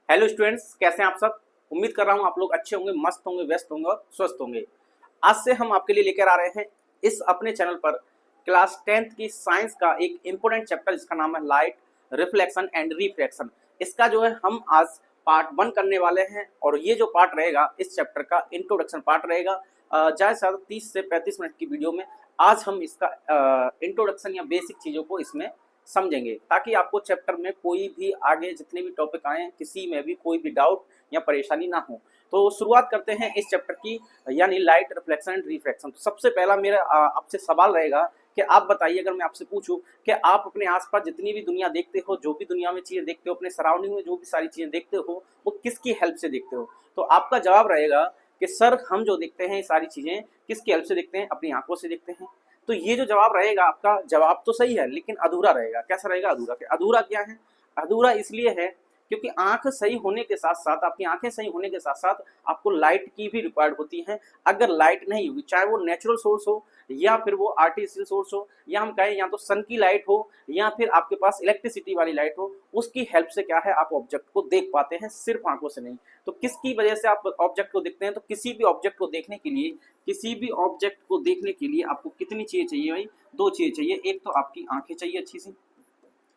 Hello students, कैसे हैं आप सब। उम्मीद कर रहा हूं आप लोग अच्छे होंगे, मस्त होंगे, व्यस्त होंगे और स्वस्थ होंगे। आज से हम आपके लिए लेकर आ रहे हैं इस अपने चैनल पर क्लास 10th की साइंस का एक इम्पोर्टेंट चैप्टर जिसका नाम है लाइट रिफ्लेक्शन एंड रिफ्रैक्शन। इसका जो है हम आज पार्ट 1 करने वाले हैं और ये जो पार्ट रहेगा इस चैप्टर का इंट्रोडक्शन पार्ट रहेगा। ज़्यादा से ज़्यादा 30 से 35 मिनट की वीडियो में आज हम इसका इंट्रोडक्शन या बेसिक चीज़ों को इसमें समझेंगे ताकि आपको चैप्टर में कोई भी आगे जितने भी टॉपिक आए किसी में भी कोई भी डाउट या परेशानी ना हो। तो शुरुआत करते हैं इस चैप्टर की, यानी लाइट रिफ्लेक्शन एंड रिफ्रैक्शन। तो सबसे पहला मेरा आपसे सवाल रहेगा कि आप बताइए, अगर मैं आपसे पूछूं कि आप अपने आसपास जितनी भी दुनिया देखते हो, जो भी दुनिया में चीज़ें देखते हो, अपने सराउंडिंग में जो भी सारी चीज़ें देखते हो, वो किसकी हेल्प से देखते हो। तो आपका जवाब रहेगा कि सर हम जो देखते हैं ये सारी चीज़ें किसकी हेल्प से देखते हैं, अपनी आंखों से देखते हैं। तो ये जो जवाब रहेगा आपका जवाब तो सही है, लेकिन अधूरा रहेगा। कैसा रहेगा? अधूरा। अधूरा क्या है? अधूरा इसलिए है क्योंकि आंख सही होने के साथ साथ, आपकी आंखें सही होने के साथ साथ आपको लाइट की भी रिक्वायर्ड होती है। अगर लाइट नहीं होगी, चाहे वो नेचुरल सोर्स हो या फिर वो आर्टिफिशियल सोर्स हो, या हम कहें या तो सन की लाइट हो या फिर आपके पास इलेक्ट्रिसिटी वाली लाइट हो, उसकी हेल्प से क्या है आप ऑब्जेक्ट को देख पाते हैं, सिर्फ आंखों से नहीं। तो किसकी वजह से आप ऑब्जेक्ट को देखते हैं? तो किसी भी ऑब्जेक्ट को देखने के लिए, किसी भी ऑब्जेक्ट को देखने के लिए आपको कितनी चीजें चाहिए भाई? दो चीजें चाहिए। एक तो आपकी आंखें चाहिए अच्छी सी,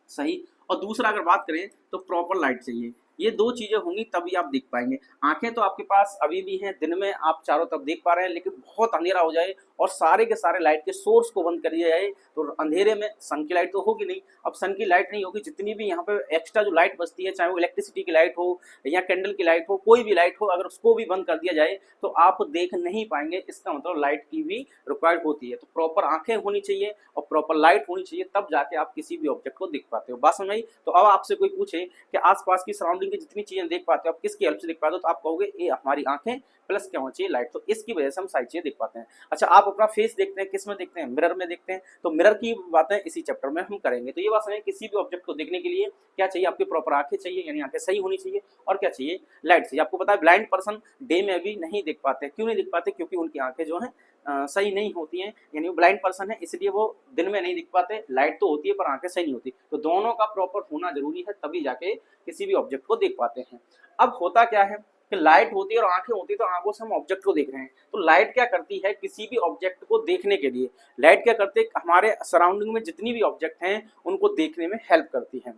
सही, और दूसरा अगर बात करें तो प्रॉपर लाइट चाहिए। ये दो चीजें होंगी तभी आप देख पाएंगे। आंखें तो आपके पास अभी भी हैं, दिन में आप चारों तरफ देख पा रहे हैं, लेकिन बहुत अंधेरा हो जाए और सारे के सारे लाइट के सोर्स को बंद कर दिया जाए तो अंधेरे में सन की लाइट तो होगी नहीं। अब सन की लाइट नहीं होगी, जितनी भी यहाँ पे एक्स्ट्रा जो लाइट बचती है, चाहे वो इलेक्ट्रिसिटी की लाइट हो या कैंडल की लाइट हो, कोई भी लाइट हो, अगर उसको भी बंद कर दिया जाए तो आप देख नहीं पाएंगे। इसका मतलब लाइट की भी रिक्वायर्ड होती है। तो प्रॉपर आंखें होनी चाहिए और प्रॉपर लाइट होनी चाहिए, तब जाके आप किसी भी ऑब्जेक्ट को देख पाते हो। बात समझ आई? तो अब आपसे कोई पूछे कि आसपास की सराउंडिंग की जितनी चीजें देख पाते हो आप किसकी हेल्प से देख पाते हो, तो आप कहोगे ये हमारी आंखें प्लस क्या होना चाहिए? लाइट। तो इसकी वजह से हम सारी चीजें देख पाते हैं। अच्छा, आप अपना फेस देखते हैं किस में देखते हैं? मिरर में देखते हैं। तो मिरर की बातें इसी चैप्टर में हम करेंगे। तो ये बात समझें, किसी भी ऑब्जेक्ट को देखने के लिए क्या चाहिए? आपकी प्रॉपर आंखें चाहिए, यानी आंखें सही होनी चाहिए, और क्या चाहिए? लाइट चाहिए। आपको पता है ब्लाइंड पर्सन डे में भी नहीं देख पाते। क्यों नहीं देख पाते? क्योंकि उनकी आंखें जो है सही नहीं होती हैं, यानी वो ब्लाइंड पर्सन है, इसलिए वो दिन में नहीं दिख पाते। लाइट तो होती है पर आंखें सही नहीं होती। तो दोनों का प्रॉपर होना जरूरी है, तभी जाके किसी भी ऑब्जेक्ट को देख पाते हैं। अब होता क्या है कि लाइट होती है और आंखें होती है, तो आंखों से हम ऑब्जेक्ट को देख रहे हैं। तो लाइट क्या करती है किसी भी ऑब्जेक्ट को देखने के लिए? लाइट क्या करती है? हमारे सराउंडिंग में जितनी भी ऑब्जेक्ट हैं उनको देखने में हेल्प करती है।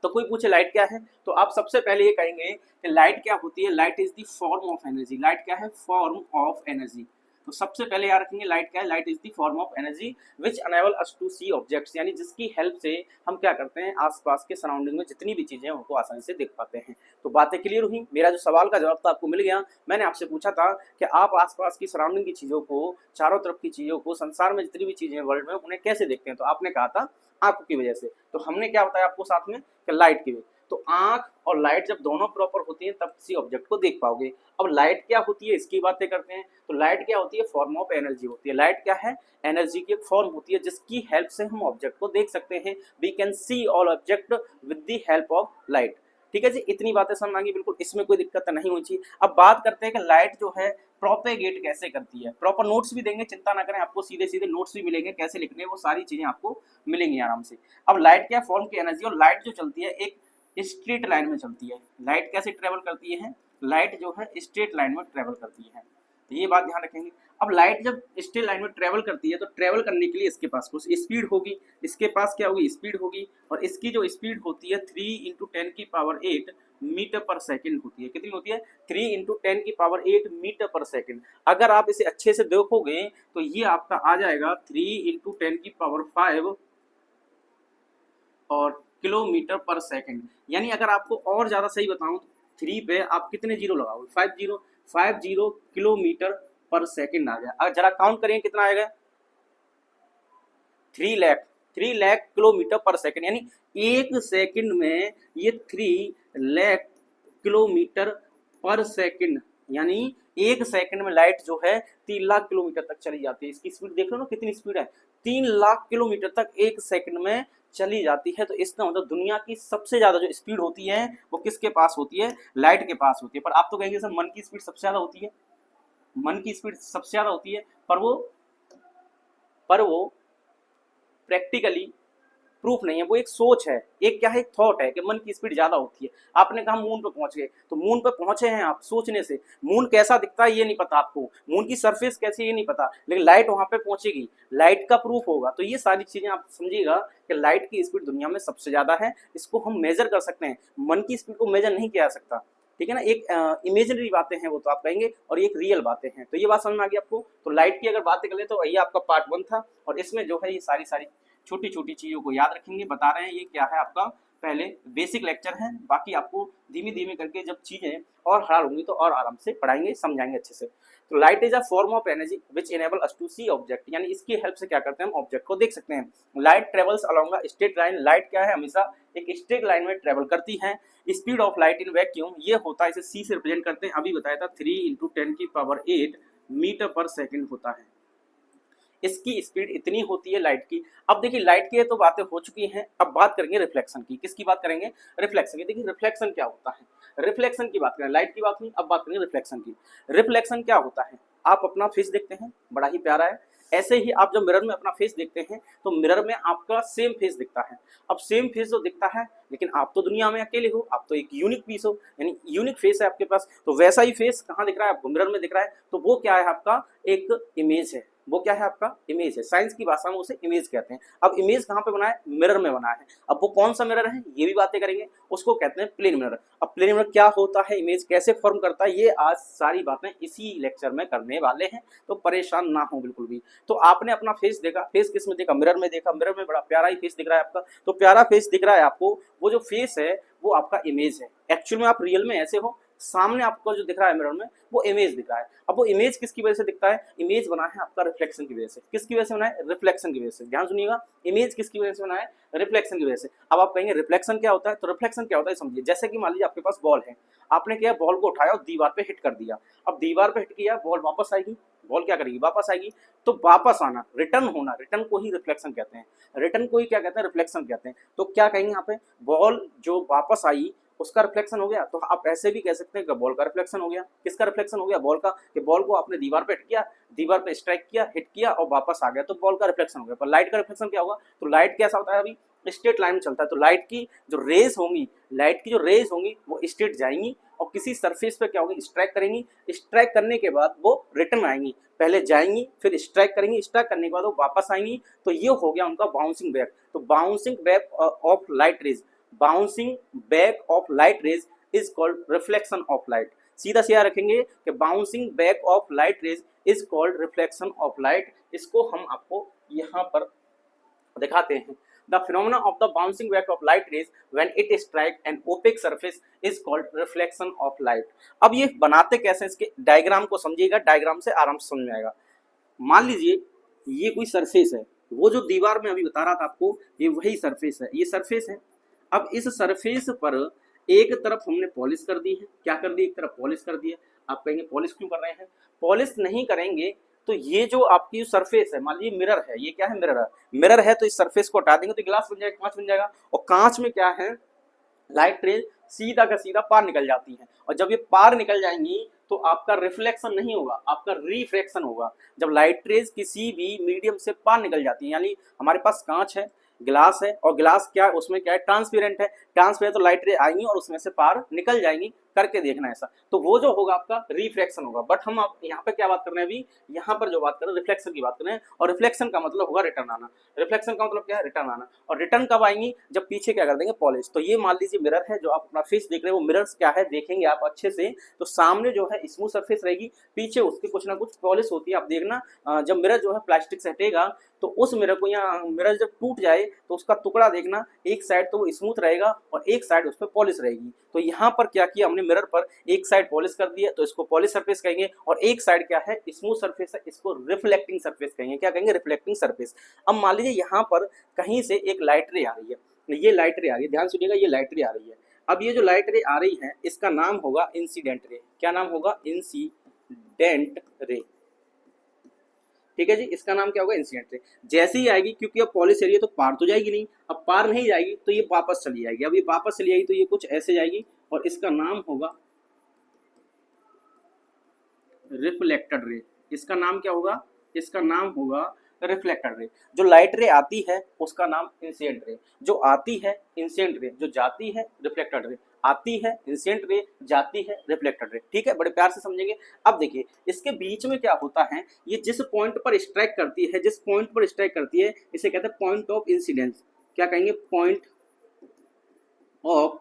तो कोई पूछे लाइट क्या है, तो आप सबसे पहले ये कहेंगे कि लाइट क्या होती है? Light is the form of energy. Light क्या है? Form of energy. तो सबसे पहले याद रखेंगे लाइट क्या है? Light is the form of energy which enable us to see objects, यानी जिसकी हेल्प से हम क्या करते हैं, आसपास के सराउंडिंग में जितनी भी चीजें हैं उनको आसानी से देख पाते हैं। तो बातें क्लियर हुई? मेरा जो सवाल का जवाब था आपको मिल गया। मैंने आपसे पूछा था कि आप आसपास की सराउंडिंग की चीजों को, चारों तरफ की चीजों को, संसार में जितनी भी चीजें वर्ल्ड में, उन्हें कैसे देखते हैं? तो आपने कहा था आंखों की वजह से। तो हमने क्या बताया आपको साथ में कि लाइट की वजह। तो आंख और लाइट जब दोनों प्रॉपर होती हैं तब किसी ऑब्जेक्ट को देख पाओगे। अब लाइट क्या होती है इसकी बातें करते हैं। तो लाइट क्या होती है? फॉर्म ऑफ एनर्जी होती है। लाइट क्या है? एनर्जी की एक फॉर्म होती है जिसकी हेल्प से हम ऑब्जेक्ट को देख सकते हैं। We can see all object with the help of light. ठीक है जी, इतनी बातें समझ आएंगी, बिल्कुल इसमें कोई दिक्कत नहीं होनी चाहिए। अब बात करते हैं कि लाइट जो है प्रोपेगेट कैसे करती है। प्रॉपर नोट्स भी देंगे, चिंता ना करें, आपको सीधे सीधे नोट्स भी मिलेंगे, कैसे लिखने वो सारी चीजें आपको मिलेंगी आराम से। अब लाइट क्या फॉर्म की एनर्जी, और लाइट जो चलती है एक स्ट्रेट लाइन में चलती है। लाइट कैसे ट्रेवल करती है? लाइट जो है स्ट्रेट लाइन में ट्रेवल करती है। तो ये बात ध्यान रखेंगे। अब लाइट जब स्ट्रेट लाइन में ट्रेवल करती है तो ट्रेवल करने के लिए इसके पास कुछ स्पीड होगी। इसके पास क्या होगी? स्पीड होगी। और इसकी जो स्पीड होती है 3 × 10⁸ मीटर पर सेकंड होती है। कितनी होती है? 3 × 10⁸ मीटर पर सेकंड। अगर आप इसे अच्छे से देखोगे तो ये आपका आ जाएगा 3 × 10⁵ और किलोमीटर पर सेकंड। यानी अगर आपको और ज्यादा सही बताऊं तो 3 पे आप कितने जीरो लगाओगे? 50 किलोमीटर पर सेकंड आ गया। अगर जरा काउंट करें कितना आएगा? 3 लाख किलोमीटर पर सेकंड, यानी एक सेकंड में ये 3 लाख किलोमीटर पर सेकंड, यानी एक सेकंड में लाइट जो है 3 लाख किलोमीटर तक चली जाती है। इसकी स्पीड देख लो ना कितनी स्पीड है, 3 लाख किलोमीटर तक एक सेकंड में चली जाती है। तो इसका मतलब दुनिया की सबसे ज्यादा जो स्पीड होती है वो किसके पास होती है? लाइट के पास होती है। पर आप तो कहेंगे सर मन की स्पीड सबसे ज्यादा होती है। मन की स्पीड सबसे ज्यादा होती है, पर वो प्रैक्टिकली प्रूफ नहीं है, वो एक सोच है, एक क्या है, एक थॉट है कि मन की स्पीड ज्यादा होती है। आपने कहा मून पे पहुंच गए, तो मून पे पहुंचे हैं आप सोचने से, मून कैसा दिखता है ये नहीं पता आपको, मून की सरफेस कैसी ये नहीं पता, लेकिन लाइट वहां पे पहुंचेगी, लाइट का प्रूफ होगा। तो ये सारी चीजें आप समझिएगा कि लाइट की स्पीड दुनिया में सबसे ज्यादा है, इसको हम मेजर कर सकते हैं, मन की स्पीड को मेजर नहीं किया जा सकता, ठीक है ना। एक इमेजिनरी बातें हैं वो तो आप कहेंगे, और एक रियल बातें हैं। तो ये बात समझ में आ गई आपको। तो लाइट की अगर बात करें तो ये आपका पार्ट 1 था, और इसमें जो है ये सारी सारी छोटी छोटी चीजों को याद रखेंगे, बता रहे हैं ये क्या है आपका पहले बेसिक लेक्चर है। बाकी आपको धीमे धीमे करके जब चीजें और हार्ड होंगी तो और आराम से पढ़ाएंगे, समझाएंगे अच्छे से। तो light is a form of energy which enable us to see object, यानी इसकी हेल्प से क्या करते हैं हम ऑब्जेक्ट को देख सकते हैं। Light travels along a straight line, light क्या है हमेशा एक स्ट्रेट लाइन में ट्रेवल करती है। Speed of light in vacuum, ये होता है, इसे सी से रिप्रेजेंट करते हैं, अभी बताया था 3 × 10⁸ मीटर पर सेकेंड होता है, इसकी स्पीड इतनी होती है लाइट की। अब देखिए लाइट की तो बातें हो चुकी हैं, अब बात करेंगे रिफ्लेक्शन की। किसकी बात करेंगे? रिफ्लेक्शन की। देखिए रिफ्लेक्शन क्या होता है, रिफ्लेक्शन की बात करें, लाइट की बात नहीं, अब बात करेंगे रिफ्लेक्शन की। रिफ्लेक्शन क्या होता है, आप अपना फेस देखते हैं, बड़ा ही प्यारा है, ऐसे ही आप जब मिरर में अपना फेस देखते हैं तो मिरर में आपका सेम फेस दिखता है। अब सेम फेस जो दिखता है, लेकिन आप तो दुनिया में अकेले हो, आप तो एक यूनिक पीस हो, यानी यूनिक फेस है आपके पास, तो वैसा ही फेस कहाँ दिख रहा है आपको? मिरर में दिख रहा है। तो वो क्या है आपका? एक इमेज है, वो क्या है आपका? इमेज है। साइंस की भाषा में उसे इमेज कहते हैं। अब इमेज कहाँ पे बना है? मिरर में बना है। अब वो कौन सा मिरर है ये भी बातें करेंगे, उसको कहते हैं प्लेन मिरर। अब प्लेन मिरर क्या होता है, इमेज कैसे फॉर्म करता है, ये आज सारी बातें इसी लेक्चर में करने वाले हैं, तो परेशान ना हो बिल्कुल भी। तो आपने अपना फेस देखा, फेस किस में देखा? मिरर में देखा, मिरर में बड़ा प्यारा ही फेस दिख रहा है आपका, तो प्यारा फेस दिख रहा है आपको, वो जो फेस है वो आपका इमेज है। एक्चुअल में आप रियल में ऐसे हो, सामने आपको जो दिख रहा है मिरर में वो इमेज दिख रहा है। अब वो इमेज किसकी वजह से दिखता है? इमेज बना है आपका रिफ्लेक्शन की वजह से। किसकी वजह से बना है? रिफ्लेक्शन की वजह से। ध्यान सुनिएगा, इमेज किसकी वजह से बना है? रिफ्लेक्शन की वजह से। अब आप कहेंगे रिफ्लेक्शन क्या होता है, तो रिफ्लेक्शन क्या होता है समझिए। जैसे कि मान लीजिए आपके पास बॉल है, आपने क्या, बॉल को उठाया और दीवार पे हिट कर दिया। अब दीवार पे हिट किया, बॉल वापस आएगी, बॉल क्या करेगी? वापस आएगी। तो वापस आना, रिटर्न होना, रिटर्न को ही रिफ्लेक्शन कहते हैं, रिटर्न को ही क्या कहते हैं? रिफ्लेक्शन कहते हैं। तो क्या कहेंगे यहाँ पे? बॉल जो वापस आई उसका रिफ्लेक्शन हो गया। तो आप ऐसे भी कह सकते हैं कि बॉल का रिफ्लेक्शन हो गया। किसका रिफ्लेक्शन हो गया? बॉल का, कि बॉल को आपने दीवार पे हिट किया, दीवार पे स्ट्राइक किया, हिट किया और वापस आ गया, तो बॉल का रिफ्लेक्शन हो गया। पर लाइट का रिफ्लेक्शन क्या होगा? तो लाइट कैसा होता है? अभी स्ट्रेट लाइन में चलता है, तो लाइट की जो रेज होंगी, लाइट की जो रेज होंगी वो स्ट्रेट जाएंगी और किसी सरफेस पे क्या होगी? स्ट्राइक करेंगी। स्ट्राइक करने के बाद वो रिटर्न आएंगी, पहले जाएंगी फिर स्ट्राइक करेंगी, स्ट्राइक करने के बाद वो वापस आएंगी। तो ये हो गया उनका बाउंसिंग बैक। तो bouncing back of light raise, bouncing back of light raise is called reflection of light. सीधा सीधा रखेंगे कि bouncing back of light raise is called reflection of light. इसको हम आपको यहाँ पर दिखाते हैं। The phenomena of the bouncing back of light rays when it strikes an opaque surface is called reflection of light। अब ये बनाते कैसे, इसके डायग्राम को समझिएगा, डायग्राम से आराम से समझ में आएगा। मान लीजिए ये कोई सरफेस है, वो जो दीवार में अभी बता रहा था आपको, ये वही सरफेस है, ये सरफेस है। अब इस सरफेस पर एक तरफ हमने पॉलिश कर दी है, क्या कर दी? एक तरफ पॉलिश कर दी है। आप कहेंगे पॉलिश क्यों कर रहे हैं? पॉलिश नहीं करेंगे तो ये जो आपकी सरफेस है, मान लीजिए मिरर है, ये क्या है? मिरर है। मिरर है तो इस सरफेस को हटा देंगे तो ग्लास बन जाएगा, कांच बन जाएगा। और कांच में क्या है? लाइट रेज सीधा का सीधा पार निकल जाती है, और जब ये पार निकल जाएंगी तो आपका रिफ्लेक्शन नहीं होगा, आपका रिफ्रैक्शन होगा। जब लाइट रेज किसी भी मीडियम से पार निकल जाती है, यानी हमारे पास कांच है, ग्लास है, और ग्लास क्या है? उसमें क्या है? ट्रांसपेरेंट है। ट्रांसपेरेंट तो लाइट रे आएंगी और उसमें से पार निकल जाएंगी, करके देखना ऐसा, तो वो जो होगा आपका रिफ्लेक्शन होगा। बट हम आप यहाँ पे क्या बात कर रहे हैं? अभी यहाँ पर जो बात कर रहे हैं रिफ्लेक्शन की बात कर रहे हैं, और रिफ्लेक्शन का मतलब होगा रिटर्न आना। रिफ्लेक्शन का मतलब क्या है? रिटर्न आना। और रिटर्न कब आएंगी? जब पीछे क्या कर देंगे? पॉलिश। तो ये मान लीजिए मिरर है, जो आप अपना फेस देख रहे हो, मिरर क्या है देखेंगे आप अच्छे से, तो सामने जो है स्मूथ सरफेस रहेगी, पीछे उसके कुछ ना कुछ पॉलिश होती है। आप देखना जब मिरर जो है प्लास्टिक से हटेगा तो उस मिरर को, या मिरर जब टूट जाए तो उसका टुकड़ा देखना, एक साइड तो वो स्मूथ रहेगा और एक साइड उस पर पॉलिश रहेगी। तो यहाँ पर क्या किया हमने? मिरर पर एक साइड पॉलिश कर दिया, तो इसको पॉलिश सरफेस कहेंगे, और एक साइड क्या है? स्मूथ सरफेस है, इसको रिफ्लेक्टिंग सरफेस कहेंगे। क्या कहेंगे? Reflecting surface. अब मान लीजिए यहाँ पर कहीं से एक लाइट रे आ रही है, ये लाइट रे आ रही है, ध्यान सुनिएगा, ये लाइट रे आ रही है। अब ये जो लाइट रे आ रही है इसका नाम होगा इंसिडेंट रे। क्या नाम होगा? Incident ray. ठीक है जी, इसका नाम क्या होगा? Incident ray. जैसे ही आएगी, क्योंकि अब पॉलिश एरिया तो पार तो जाएगी नहीं, अब पार नहीं जाएगी तो ये वापस चली जाएगी। अब ये वापस चली जाएगी तो ये कुछ ऐसे जाएगी, और इसका नाम होगा रिफ्लेक्टेड रे। इसका नाम क्या होगा? इसका नाम होगा रिफ्लेक्टेड रे। जो लाइट रे आती है उसका नाम इंसिडेंट रे, जो आती है इंसिडेंट रे, जो जाती है रिफ्लेक्टेड रे, आती है इंसिडेंट रे, जाती है रिफ्लेक्टेड रे। ठीक है, बड़े प्यार से समझेंगे। अब देखिए इसके बीच में क्या होता है, ये जिस पॉइंट पर स्ट्राइक करती है, जिस पॉइंट पर स्ट्राइक करती है इसे कहते हैं पॉइंट ऑफ इंसिडेंस। क्या कहेंगे? पॉइंट ऑफ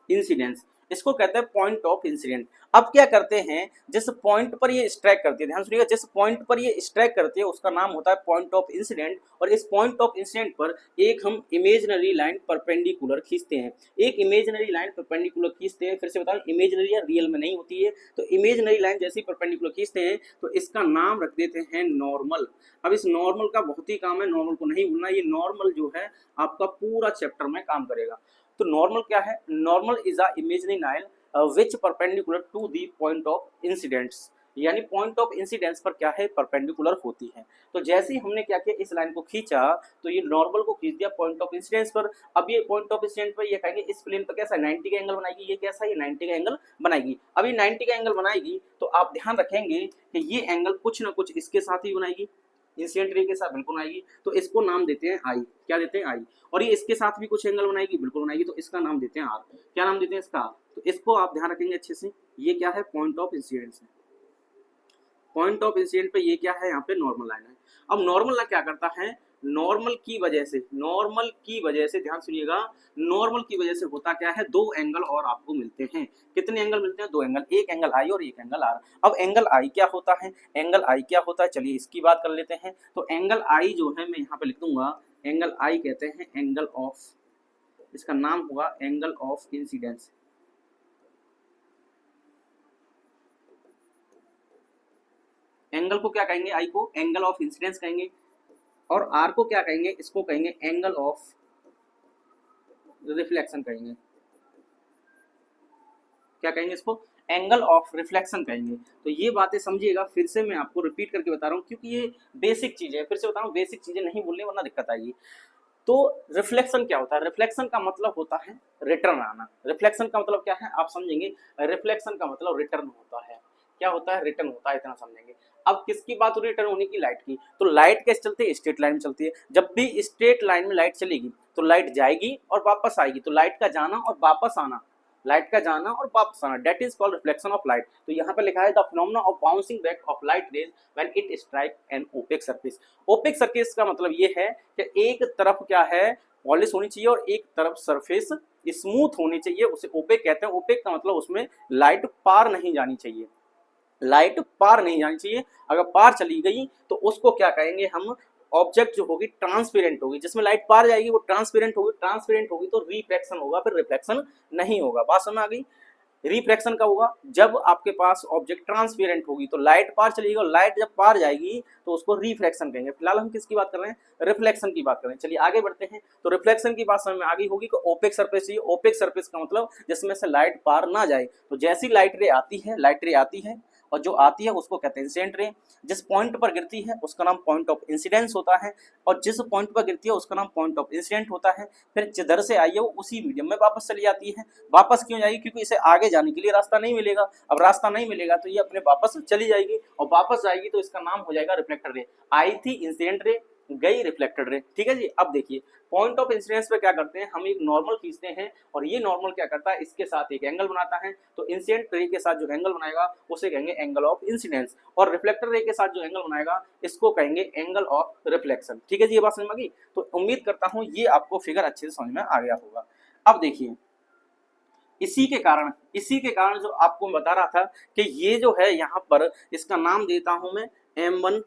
इंसिडेंस, इसको कहते हैं पॉइंट ऑफ इंसिडेंट। अब क्या करते हैं, जिस पॉइंट पर ये स्ट्राइक करती है, ध्यान सुनिएगा, जिस पॉइंट पर ये स्ट्राइक करती है उसका नाम होता है पॉइंट ऑफ इंसिडेंट। और इस पॉइंट ऑफ इंसिडेंट पर एक हम इमेजिनरी लाइन परपेंडिकुलर खींचते हैं, एक इमेजिनरी लाइन परपेंडिकुलर खींचते हैं। फिर से बताओ, इमेजिनरी या रियल में नहीं होती है, तो इमेजिनरी लाइन जैसे ही परपेंडिकुलर खींचते हैं तो इसका नाम रख देते हैं नॉर्मल। अब इस नॉर्मल का बहुत ही काम है, नॉर्मल को नहीं भूलना। ये नॉर्मल जो है आपका पूरा चैप्टर में काम करेगा। तो नॉर्मल क्या है? Normal is a imaginary line which perpendicular to the point of incidents, यानी पॉइंट ऑफ इंसिडेंस पर क्या है? परपेंडिकुलर होती है। तो जैसे ही हमने क्या किया, इस लाइन को खींचा तो ये नॉर्मल को खींच दिया पॉइंट ऑफ इंसिडेंस पर। अब ये पॉइंट ऑफ इंसिडेंस पर ये कहेंगे इस प्लेन पर कैसा 90 का एंगल बनाएगी, ये कैसा? ये 90 का एंगल बनाएगी। अब ये 90 का एंगल बनाएगी तो आप ध्यान रखेंगे कि ये एंगल कुछ ना कुछ इसके साथ ही बनाएगी, इंसिडेंट रे के साथ बिल्कुल बनाएगी, तो इसको नाम देते हैं आई। क्या देते हैं? आई। और ये इसके साथ भी कुछ एंगल बनाएगी, बिल्कुल बनाएगी, तो इसका नाम देते हैं आर। क्या नाम देते हैं इसका? तो इसको आप ध्यान रखेंगे अच्छे से। ये क्या है? पॉइंट ऑफ इंसिडेंस है। पॉइंट ऑफ इंसिडेंट पे ये क्या है? यहाँ पे नॉर्मल लाइन है। अब नॉर्मल लाइन क्या करता है? नॉर्मल की वजह से ध्यान सुनिएगा, नॉर्मल की वजह से होता क्या है? दो एंगल और आपको मिलते हैं। कितने एंगल मिलते हैं? दो एंगल, एक एंगल आई और एक एंगल आर। अब एंगल आई क्या होता है? एंगल आई क्या होता है, चलिए इसकी बात कर लेते हैं। तो एंगल आई जो है मैं यहाँ पे लिख दूंगा, एंगल आई कहते हैं एंगल ऑफ, इसका नाम हुआ एंगल ऑफ इंसिडेंस। एंगल को क्या कहेंगे? आई को एंगल ऑफ इंसिडेंस कहेंगे, और आर को क्या कहेंगे? इसको कहेंगे एंगल ऑफ रिफ्लेक्शन कहेंगे। क्या कहेंगे इसको? एंगल ऑफ रिफ्लेक्शन कहेंगे। तो ये बातें समझिएगा, फिर से मैं आपको रिपीट करके बता रहा हूँ क्योंकि ये बेसिक चीजें है। फिर से बता रहा हूँ, बेसिक चीजें नहीं भूलने वरना दिक्कत आएगी। तो रिफ्लेक्शन क्या होता है? रिफ्लेक्शन का मतलब होता है रिटर्न आना। रिफ्लेक्शन का मतलब क्या है आप समझेंगे, रिफ्लेक्शन का मतलब रिटर्न होता है। क्या होता है? रिटर्न होता है, इतना समझेंगे। अब किसकी बात हो रही है रिटर्न होने की? लाइट की। तो लाइट कैसे चलती है? स्ट्रेट लाइन में चलती है। जब भी स्ट्रेट लाइन में लाइट चलेगी तो लाइट जाएगी और वापस आएगी, तो लाइट का जाना और वापस आना, लाइट का जाना और वापस आना, that is called reflection of light. तो यहाँ पे लिखा है the phenomena of bouncing back of light rays when it strike an opaque surface. Opaque surface का मतलब ये है कि एक तरफ क्या है? पॉलिश होनी चाहिए और एक तरफ सरफेस स्मूथ होनी चाहिए, उसे ओपेक कहते हैं। ओपेक का मतलब उसमें लाइट पार नहीं जानी चाहिए, लाइट पार नहीं जानी चाहिए। अगर पार चली गई तो उसको क्या कहेंगे हम? ऑब्जेक्ट जो होगी ट्रांसपेरेंट होगी, जिसमें लाइट पार जाएगी वो ट्रांसपेरेंट होगी। ट्रांसपेरेंट होगी तो रिफ्लेक्शन होगा, फिर रिफ्लेक्शन नहीं होगा। बात समझ आ गई? रिफ्लेक्शन का होगा जब आपके पास ऑब्जेक्ट ट्रांसपेरेंट होगी, तो लाइट पार चलेगी और लाइट जब पार जाएगी तो उसको रिफ्लेक्शन कहेंगे। फिलहाल हम किसकी बात कर रहे हैं? रिफ्लेक्शन की बात कर रहे हैं। चलिए आगे बढ़ते हैं। तो रिफ्लेक्शन की बात समझ में आ गई होगी कि ओपेक सरफेस चाहिए। ओपेक सरफेस का मतलब जिसमें से लाइट पार ना जाए। तो जैसी लाइट रे आती है और जो आती है उसको कहते हैं इंसिडेंट रे। जिस पॉइंट पर गिरती है उसका नाम पॉइंट ऑफ इंसिडेंस होता है, और जिस पॉइंट पर गिरती है उसका नाम पॉइंट ऑफ इंसिडेंट होता है। फिर जिधर से आई है वो उसी मीडियम में वापस चली जाती है। वापस क्यों जाएगी? क्योंकि इसे आगे जाने के लिए रास्ता नहीं मिलेगा। अब रास्ता नहीं मिलेगा तो ये अपने वापस चली जाएगी, और वापस जाएगी तो इसका नाम हो जाएगा रिफ्लेक्टेड रे। आई थी इंसिडेंट रे, गई रिफ्लेक्टेड रे। ठीक है जी। अब देखिए पॉइंट ऑफ इंसिडेंस पे क्या करते हैं, हम एक नॉर्मल खींचते हैं और ये नॉर्मल क्या करता है? इसके साथ एक एंगल बनाता है। तो इंसिडेंट रे के साथ जो एंगल बनाएगा उसे कहेंगे एंगल ऑफ इंसिडेंस, और रिफ्लेक्टर रे के साथ जो एंगल बनाएगा इसको कहेंगे एंगल ऑफ रिफ्लेक्शन। ठीक है जी, ये बात समझ में आ गई? तो उम्मीद करता हूँ ये आपको फिगर अच्छे से समझ में आ गया होगा। अब देखिए इसी के कारण जो आपको बता रहा था कि ये जो है यहाँ पर इसका नाम देता हूं मैं M1,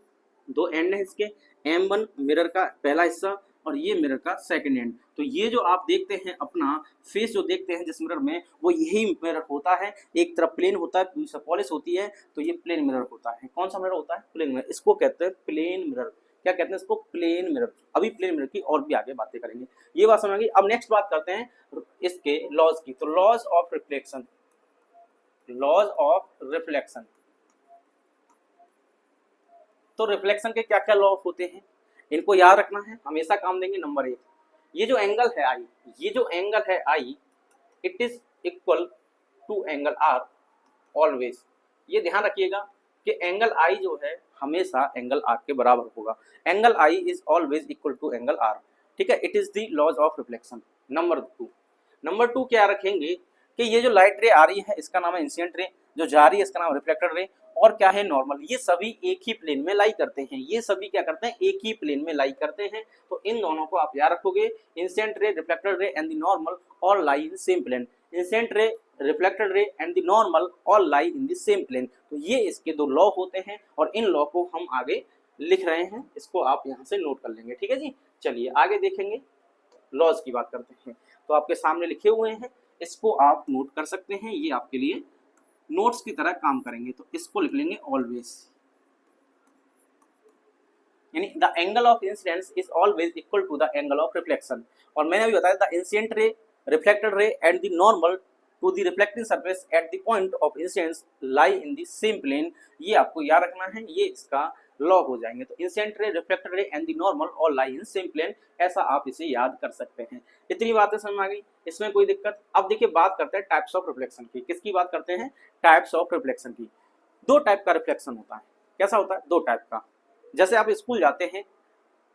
दो एंड है इसके, M1 मिरर का पहला हिस्सा और ये मिरर का सेकंड एंड। तो ये जो आप देखते हैं अपना फेस जो देखते हैं जिस मिरर में, वो यही मिरर होता है। एक तरफ प्लेन होता है, दूसरी पॉलिश होती है, तो ये प्लेन मिरर होता है। कौन सा मिरर होता है? Plane mirror. इसको कहते हैं प्लेन मिरर। क्या कहते हैं इसको? Plane mirror. अभी प्लेन मिरर की और भी आगे बातें करेंगे। ये बात समझ आ गई। अब नेक्स्ट बात करते हैं इसके लॉज की। तो laws of reflection, laws of reflection. तो रिफ्लेक्शन के क्या क्या लॉ होते हैं इनको याद रखना है, हमेशा काम देंगे। नंबर 1, ये जो एंगल है आई, ये जो एंगल है I, it is equal to angle R always. ये ध्यान रखिएगा कि एंगल आई जो है हमेशा एंगल आर के बराबर होगा। Angle i is always equal to angle r, ठीक है। It is the laws of reflection. Number two क्या रखेंगे कि ये जो लाइट रे आ रही है इसका नाम है इंसिडेंट रे, जो जा रही है इसका नाम रिफ्लेक्टेड रे, और क्या है नॉर्मल। ये सभी एक ही प्लेन में लाई करते हैं, ये सभी क्या करते हैं एक ही प्लेन में लाई करते हैं। तो इन दोनों को आप याद रखोगे, incident ray, reflected ray and the normal all lie in same plane. Incident ray, reflected ray and the normal all lie in the same plane. तो ये इसके दो लॉ होते हैं और इन लॉ को हम आगे लिख रहे हैं, इसको आप यहाँ से नोट कर लेंगे, ठीक है जी। चलिए आगे देखेंगे, लॉज की बात करते हैं। तो आपके सामने लिखे हुए हैं, इसको आप नोट कर सकते हैं, ये आपके लिए नोट्स की तरह काम करेंगे। तो इसको लिख लेंगे ऑलवेज, यानी the angle of incidence is always equal to the angle of reflection. और मैंने अभी बताया the incident ray, reflected ray and the normal to the reflecting surface at the point of incidence lie in the same plane. ये आपको याद रखना है, ये इसका लॉ हो जाएंगे। तो incident ray, reflected ray and the normal all lie in same plane, ऐसा आप इसे याद कर सकते हैं। इतनी बातें समझ में आ गई, इसमें कोई दिक्कत। अब देखिए बात करते हैं टाइप्स ऑफ रिफ्लेक्शन की। किसकी बात करते हैं? टाइप्स ऑफ रिफ्लेक्शन की। दो टाइप का रिफ्लेक्शन होता है। कैसा होता है? दो टाइप का। जैसे आप स्कूल जाते हैं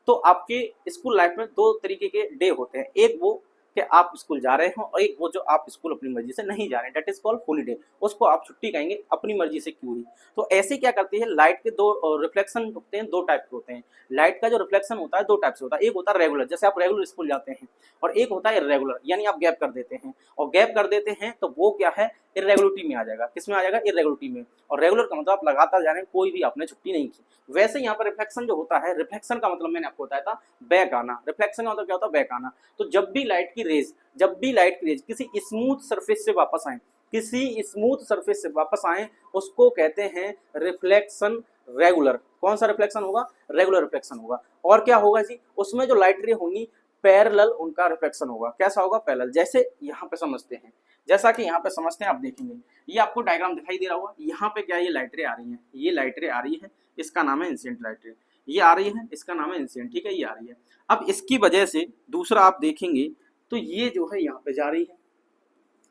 तो आपके स्कूल लाइफ में दो तरीके के डे होते हैं, एक वो कि आप स्कूल जा रहे हो और एक वो जो आप स्कूल अपनी मर्जी से नहीं जा रहे हैं, दैट इज कॉल्ड हॉलीडे। उसको आप छुट्टी कहेंगे, अपनी मर्जी से क्यों हुई। तो ऐसे क्या करती है, लाइट के दो रिफ्लेक्शन होते हैं, दो टाइप के होते हैं। लाइट का जो रिफ्लेक्शन होता है दो टाइप से होता है, एक होता है रेगुलर, जैसे आप रेगुलर स्कूल जाते हैं, और एक होता है इरेगुलर, यानी आप गैप कर देते हैं। और गैप कर देते हैं तो वो क्या है, इरेगुलरिटी में आ जाएगा। किस में आ जाएगा? इरेगुलरिटी में। और रेगुलर का मतलब आप लगातार जा रहे हैं, कोई भी आपने छुट्टी नहीं की। वैसे यहाँ पर रिफ्लेक्शन जो होता है, रिफ्लेक्शन का मतलब मैंने आपको बताया था बैक आना। रिफ्लेक्शन का मतलब क्या होता है? बैक आना। तो जब भी लाइट की रेज किसी स्मूथ सरफेस से वापस आए, किसी स्मूथ सरफेस से वापस आए, उसको कहते हैं रिफ्लेक्शन रेगुलर। कौन सा रिफ्लेक्शन होगा? रेगुलर रिफ्लेक्शन होगा। और क्या होगा जी, उसमें जो लाइट रे होंगी पैरेलल उनका रिफ्लेक्शन होगा। कैसा होगा? पैरेलल। जैसे यहाँ पे समझते हैं, जैसा कि यहाँ पे समझते हैं, आप देखेंगे ये आपको डायग्राम दिखाई दे रहा होगा। यहाँ पे क्या ये लाइट रे आ रही है, ये लाइट रे आ रही है, इसका नाम है इंसिडेंट लाइट रे। ये आ रही है, इसका नाम है इंसिडेंट, ठीक है, ये आ रही है। अब इसकी वजह से दूसरा आप देखेंगे तो ये जो है यहाँ पे जा रही है।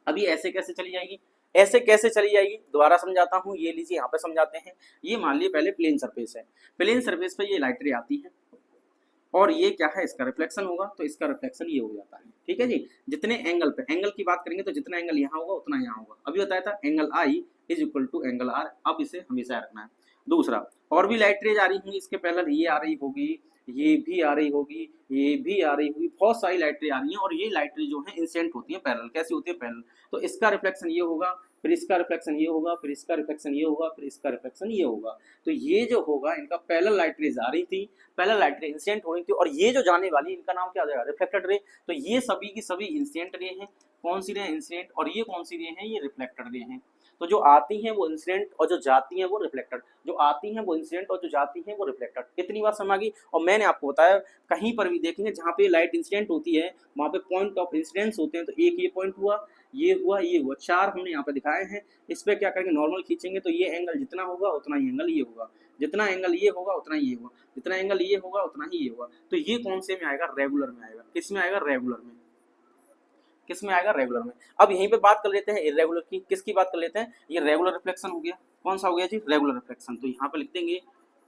अभी ऐसे कैसे चली जाएगी? ऐसे कैसे चली जाएगी, दोबारा समझाता हूँ। ये लीजिए यहाँ पे समझाते हैं। ये मान लीजिए पहले प्लेन सरफेस है, प्लेन सरफेस पे ये लाइट रे आती है और ये क्या है, इसका रिफ्लेक्शन होगा, तो इसका रिफ्लेक्शन ये हो जाता है, ठीक है जी। जितने एंगल पे, एंगल की बात करेंगे तो जितना एंगल यहाँ होगा उतना यहाँ होगा। अभी बताया था angle i is equal to angle r, अब इसे हमेशा रखना है। दूसरा, और भी लाइट रेज आ रही होंगी इसके पहले, ये आ रही होगी, ये भी आ रही होगी, ये भी आ रही होगी, बहुत सारी लाइट रे आ रही हैं। और ये लाइट रे जो है इंसिडेंट होती है पैरेलल। कैसी होती है? पैरेलल। तो इसका रिफ्लेक्शन ये होगा, फिर इसका रिफ्लेक्शन ये होगा, फिर इसका रिफ्लेक्शन ये होगा, फिर इसका रिफ्लेक्शन ये होगा। तो ये जो होगा, इनका पैरेलल लाइट रेज आ रही थी, पैरेलल लाइट रे इंसिडेंट हो रही थी, और ये जो जाने वाली इनका नाम क्या आ जाएगा? Reflected ray. तो ये सभी की सभी इंसिडेंट रे हैं। कौन सी रे? इंसिडेंट। और ये कौन सी रे हैं? ये रिफ्लेक्टेड रे हैं। तो जो आती हैं वो इंसिडेंट और जो जाती हैं वो रिफ्लेक्टेड। जो आती हैं वो इंसिडेंट और जो जाती हैं वो रिफ्लेक्टेड। इतनी बात समझ आ गई। और मैंने आपको बताया, कहीं पर भी देखेंगे जहाँ पे लाइट इंसिडेंट होती है वहाँ पे पॉइंट ऑफ इंसिडेंस होते हैं। तो एक ये पॉइंट हुआ, ये हुआ, ये हुआ, चार हमने यहाँ पे दिखाए हैं। इस पर क्या करेंगे, नॉर्मल खींचेंगे तो ये एंगल जितना होगा उतना ही एंगल ये होगा, जितना एंगल ये होगा उतना ही ये होगा, जितना एंगल ये होगा उतना ही ये होगा। तो ये कौन से में आएगा? रेगुलर में आएगा। किस में आएगा? रेगुलर में। किस में आएगा? रेगुलर में। अब यहीं पे बात कर लेते हैं इरेगुलर की। किसकी बात कर लेते हैं? ये रेगुलर रिफ्लेक्शन हो गया। कौन सा हो गया जी? Regular reflection. तो यहाँ पे लिख देंगे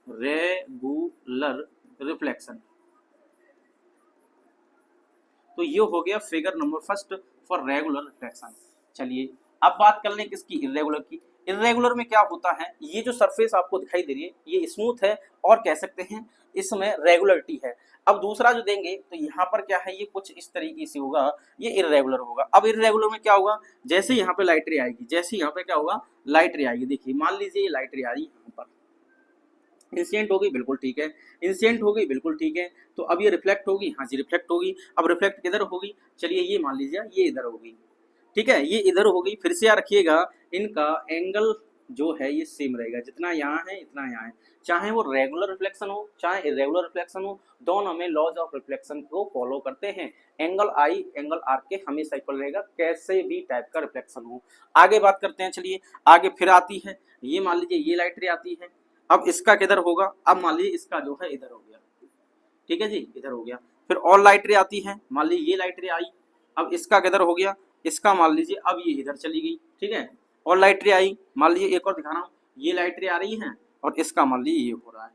रेगुलर रिफ्लेक्शन। तो ये हो गया figure number first for regular reflection. चलिए अब बात कर लें किसकी? इरेगुलर की। इरेगुलर में क्या होता है, ये जो सरफेस आपको दिखाई दे रही है ये स्मूथ है, और कह सकते हैं इसमें रेगुलरिटी है। अब दूसरा जो देंगे तो यहाँ पर क्या है, ये कुछ इस तरीके से होगा, ये इरेगुलर होगा। अब इरेगुलर में क्या होगा, जैसे यहाँ पे लाइट रे आएगी, जैसे यहाँ पे क्या होगा, लाइट रे आएगी। देखिए मान लीजिए ये लाइट रे आ रही है यहाँ पर, इंसिडेंट होगी, बिल्कुल ठीक है, इंसिडेंट हो गई, बिल्कुल ठीक है। तो अब ये रिफ्लेक्ट होगी, हाँ जी रिफ्लेक्ट होगी। अब रिफ्लेक्ट किधर होगी? चलिए ये मान लीजिए ये इधर होगी, ठीक है, ये इधर होगी। फिर से याद रखिएगा इनका एंगल जो है ये सेम रहेगा, जितना यहाँ है इतना यहाँ है। चाहे वो रेगुलर रिफ्लेक्शन हो चाहे इरेगुलर रिफ्लेक्शन हो, दोनों में लॉज ऑफ रिफ्लेक्शन को फॉलो करते हैं। एंगल आई एंगल आर के हमेशा इक्वल रहेगा, कैसे भी टाइप का रिफ्लेक्शन हो। आगे बात करते हैं, चलिए आगे फिर आती है, ये मान लीजिए ये लाइट रे आती है। अब इसका किधर होगा? अब मान लीजिए इसका जो है इधर हो गया, ठीक है जी, इधर हो गया। फिर और लाइट रे आती है, मान लीजिए ये लाइट रे आई, अब इसका किधर हो गया, इसका मान लीजिए अब ये इधर चली गई, ठीक है। और लाइट रे आई, मान लीजिए एक और दिखा रहा हूँ, ये लाइट रे आ रही है, और इसका मान लीजिए ये हो रहा है।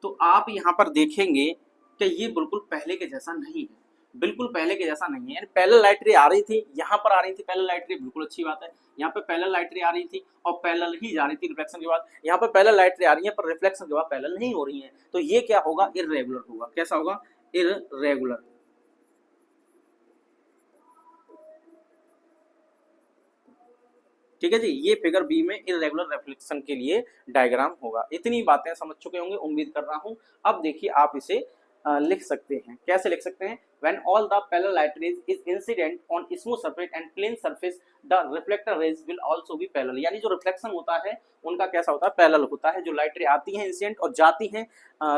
तो आप यहाँ पर देखेंगे कि ये बिल्कुल पहले के जैसा नहीं है, बिल्कुल पहले के जैसा नहीं है। यानी पैरेलल लाइट रे आ रही थी, यहाँ पर आ रही थी पैरेलल लाइट रे, बिल्कुल अच्छी बात है। यहाँ पे पैरेलल लाइट रे आ रही थी और पैरेलल ही जा रही थी रिफ्लेक्शन के बाद। यहाँ पे पैरेलल लाइट रे आ रही है पर रिफ्लेक्शन के बाद पैरेलल नहीं हो रही है। तो ये क्या होगा, इर्रेगुलर होगा। कैसा होगा, इर्रेगुलर। ठीक है जी, ये फिगर बी में इरेगुलर रिफ्लेक्शन के लिए डायग्राम होगा। इतनी बातें समझ चुके होंगे उम्मीद कर रहा हूं। अब देखिए आप इसे लिख सकते हैं। कैसे लिख सकते हैं, when all the parallel light rays is incident on smooth surface and plane surface the reflector rays will also be parallel। यानी जो रिफ्लेक्शन होता है उनका कैसा होता है, पैरेलल होता है। जो लाइट रे आती हैं इंसिडेंट और जाती हैं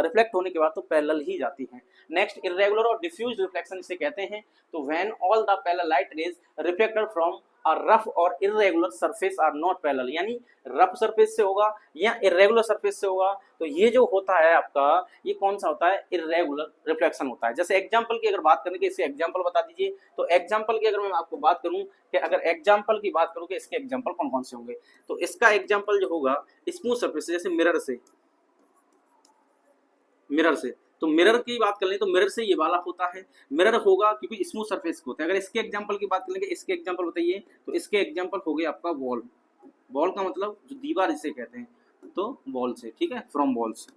रिफ्लेक्ट होने के बाद तो पैरेलल ही जाती हैं। नेक्स्ट इरेगुलर और डिफ्यूज रिफ्लेक्शन इसे कहते हैं। तो when all the parallel light rays reflected from और रफ और irregular surface are not parallel, यानी रफ सरफेस से होगा या इरेगुलर सरफेस से होगा। तो ये जो होता है आपका, ये कौन सा होता है, इरेगुलर रिफ्लेक्शन होता है। जैसे एग्जांपल की अगर बात करें कि इसके एग्जांपल बता दीजिए, तो एग्जांपल की अगर मैं आपको बात करूं कि अगर एग्जांपल की बात करूं कि इसके एग्जांपल कौन कौन से होंगे, तो इसका एग्जांपल जो होगा स्मूथ सरफेस, जैसे मिरर से, मिरर से। तो मिरर की बात कर लें तो मिरर से ये वाला होता है, मिरर होगा क्योंकि स्मूथ सरफेस होता है। अगर इसके एग्जांपल की बात करेंगे, इसके एग्जांपल बताइए, तो इसके एग्जांपल हो गए आपका वॉल। वॉल का मतलब जो दीवार इसे कहते हैं, तो वॉल से, ठीक है, फ्रॉम वॉल से।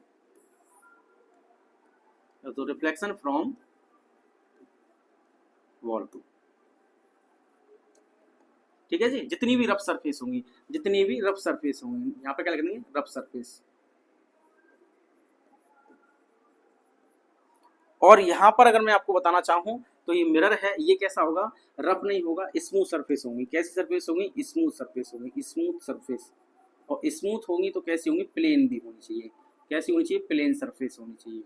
तो रिफ्लेक्शन फ्रॉम वॉल टू, ठीक है जी। जितनी भी रफ सरफेस होंगी, जितनी भी रफ सरफेस होंगी, यहाँ पे क्या लिख देंगे, रफ सरफेस। और यहाँ पर अगर मैं आपको बताना चाहूँ तो ये मिरर है, ये कैसा होगा, रफ नहीं होगा, स्मूथ सरफेस होंगी। कैसी सरफेस होंगी, स्मूथ सरफेस होंगी, स्मूथ सरफेस। और स्मूथ होंगी तो कैसी होंगी, प्लेन भी होनी चाहिए। कैसी होनी चाहिए, प्लेन सरफेस होनी चाहिए।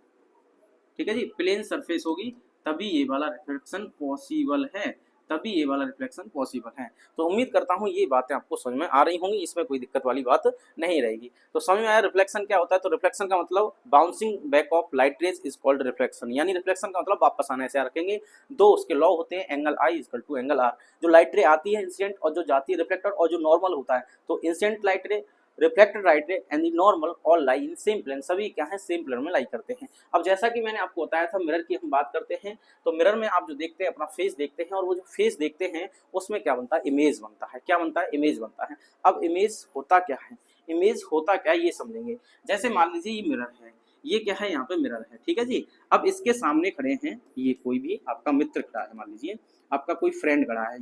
ठीक है जी, प्लेन सरफेस होगी तभी ये वाला रिफ्लेक्शन पॉसिबल है, तभी ये वाला रिफ्लेक्शन पॉसिबल है। तो उम्मीद करता हूँ ये बातें आपको समझ में आ रही होंगी, इसमें कोई दिक्कत वाली बात नहीं रहेगी। तो समझ में आया रिफ्लेक्शन क्या होता है। तो रिफ्लेक्शन का मतलब bouncing back of light raise is called reflection, यानी रिफ्लेक्शन का मतलब वापस आना। ऐसे रखेंगे, दो उसके लॉ होते हैं, angle i equal to angle r. जो लाइट रे आती है इंसिडेंट और जो जाती है रिफ्लेक्टर, और जो नॉर्मल होता है, तो incident light ray, reflected light ray and the normal all lie in same plane, सभी क्या है, सेम प्लेन में लाई करते हैं। अब जैसा कि मैंने आपको बताया था, मिरर की हम बात करते हैं, तो मिरर में आप जो देखते हैं अपना फेस देखते हैं, और वो जो फेस देखते हैं उसमें क्या बनता है, इमेज बनता है। क्या बनता है, इमेज बनता है। अब इमेज होता क्या है, इमेज होता क्या है ये समझेंगे। जैसे मान लीजिए ये मिरर है, ये क्या है, यहाँ पे मिरर है, ठीक है जी। अब इसके सामने खड़े हैं, ये कोई भी आपका मित्र खड़ा है, मान लीजिए आपका कोई फ्रेंड खड़ा है,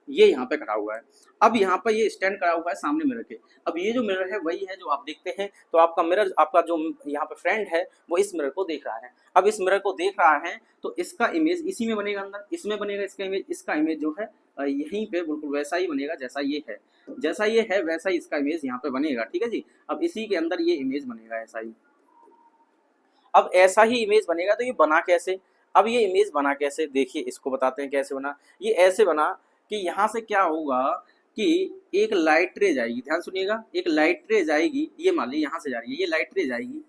ये यहाँ पे खड़ा हुआ है। अब यहाँ पर ये स्टैंड खड़ा हुआ है सामने मिरर के। अब ये जो मिरर है वही है जो आप देखते हैं। तो आपका मिरर, आपका जो यहाँ पे फ्रेंड है, वो इस मिरर को देख रहा है। अब इस मिरर को देख रहा है तो इसका इमेज इसी में बनेगा, अंदर इसमें बनेगा इसका इमेज। इसका इमेज जो है यहीं पे बिल्कुल वैसा ही बनेगा जैसा ये है, जैसा ये है वैसा ही इसका इमेज यहाँ पे बनेगा, ठीक है जी। अब इसी के अंदर ये इमेज बनेगा ऐसा ही। अब ऐसा ही इमेज बनेगा तो ये बना कैसे, अब ये इमेज बना कैसे, देखिए इसको बताते हैं कैसे बना। ये ऐसे बना कि यहाँ से क्या होगा कि एक लाइट रे जाएगी, ध्यान सुनिएगा, एक लाइट रे जाएगी, ये मान लीजिए यहाँ से जा रही है, ये लाइट रे जाएगी,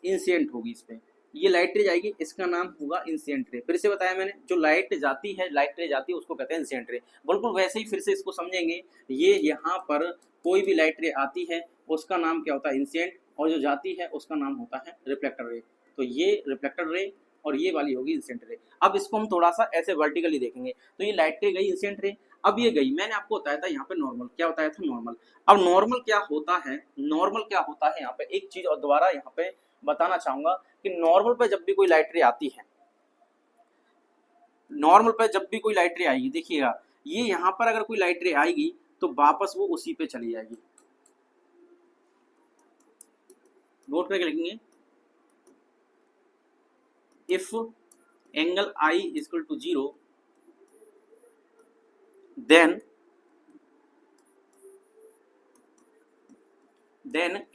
इंसिडेंट होगी इस पे, ये लाइट रे जाएगी, इसका नाम होगा इंसिडेंट रे। फिर से बताया मैंने, जो लाइट जाती है, लाइट रे जाती है, उसको कहते हैं इंसिडेंट रे। बिल्कुल वैसे ही फिर से इसको समझेंगे, ये यहाँ पर कोई भी लाइट रे आती है उसका नाम क्या होता है, इंसिडेंट, और जो जाती है उसका नाम होता है रिफ्लेक्टर रे। तो ये रिफ्लेक्टर रे और ये वाली होगी इंसिडेंट रे। अब इसको हम थोड़ा सा ऐसे वर्टिकली देखेंगे, तो ये लाइट रे गई इंसिडेंट रे, अब ये गई, मैंने आपको बताया था यहाँ पे नॉर्मल, क्या बताया था, नॉर्मल। अब नॉर्मल क्या होता है, नॉर्मल क्या होता है, यहाँ पे एक चीज और दोबारा यहाँ पे बताना चाहूंगा कि नॉर्मल पे जब भी कोई लाइट रे आती है, नॉर्मल पे जब भी कोई लाइट रे आएगी, देखिएगा ये यहाँ पर अगर कोई लाइट रे आएगी तो वापस वो उसी पे चली जाएगी। नोट करके लिखेंगे, if angle I is equal to 0 then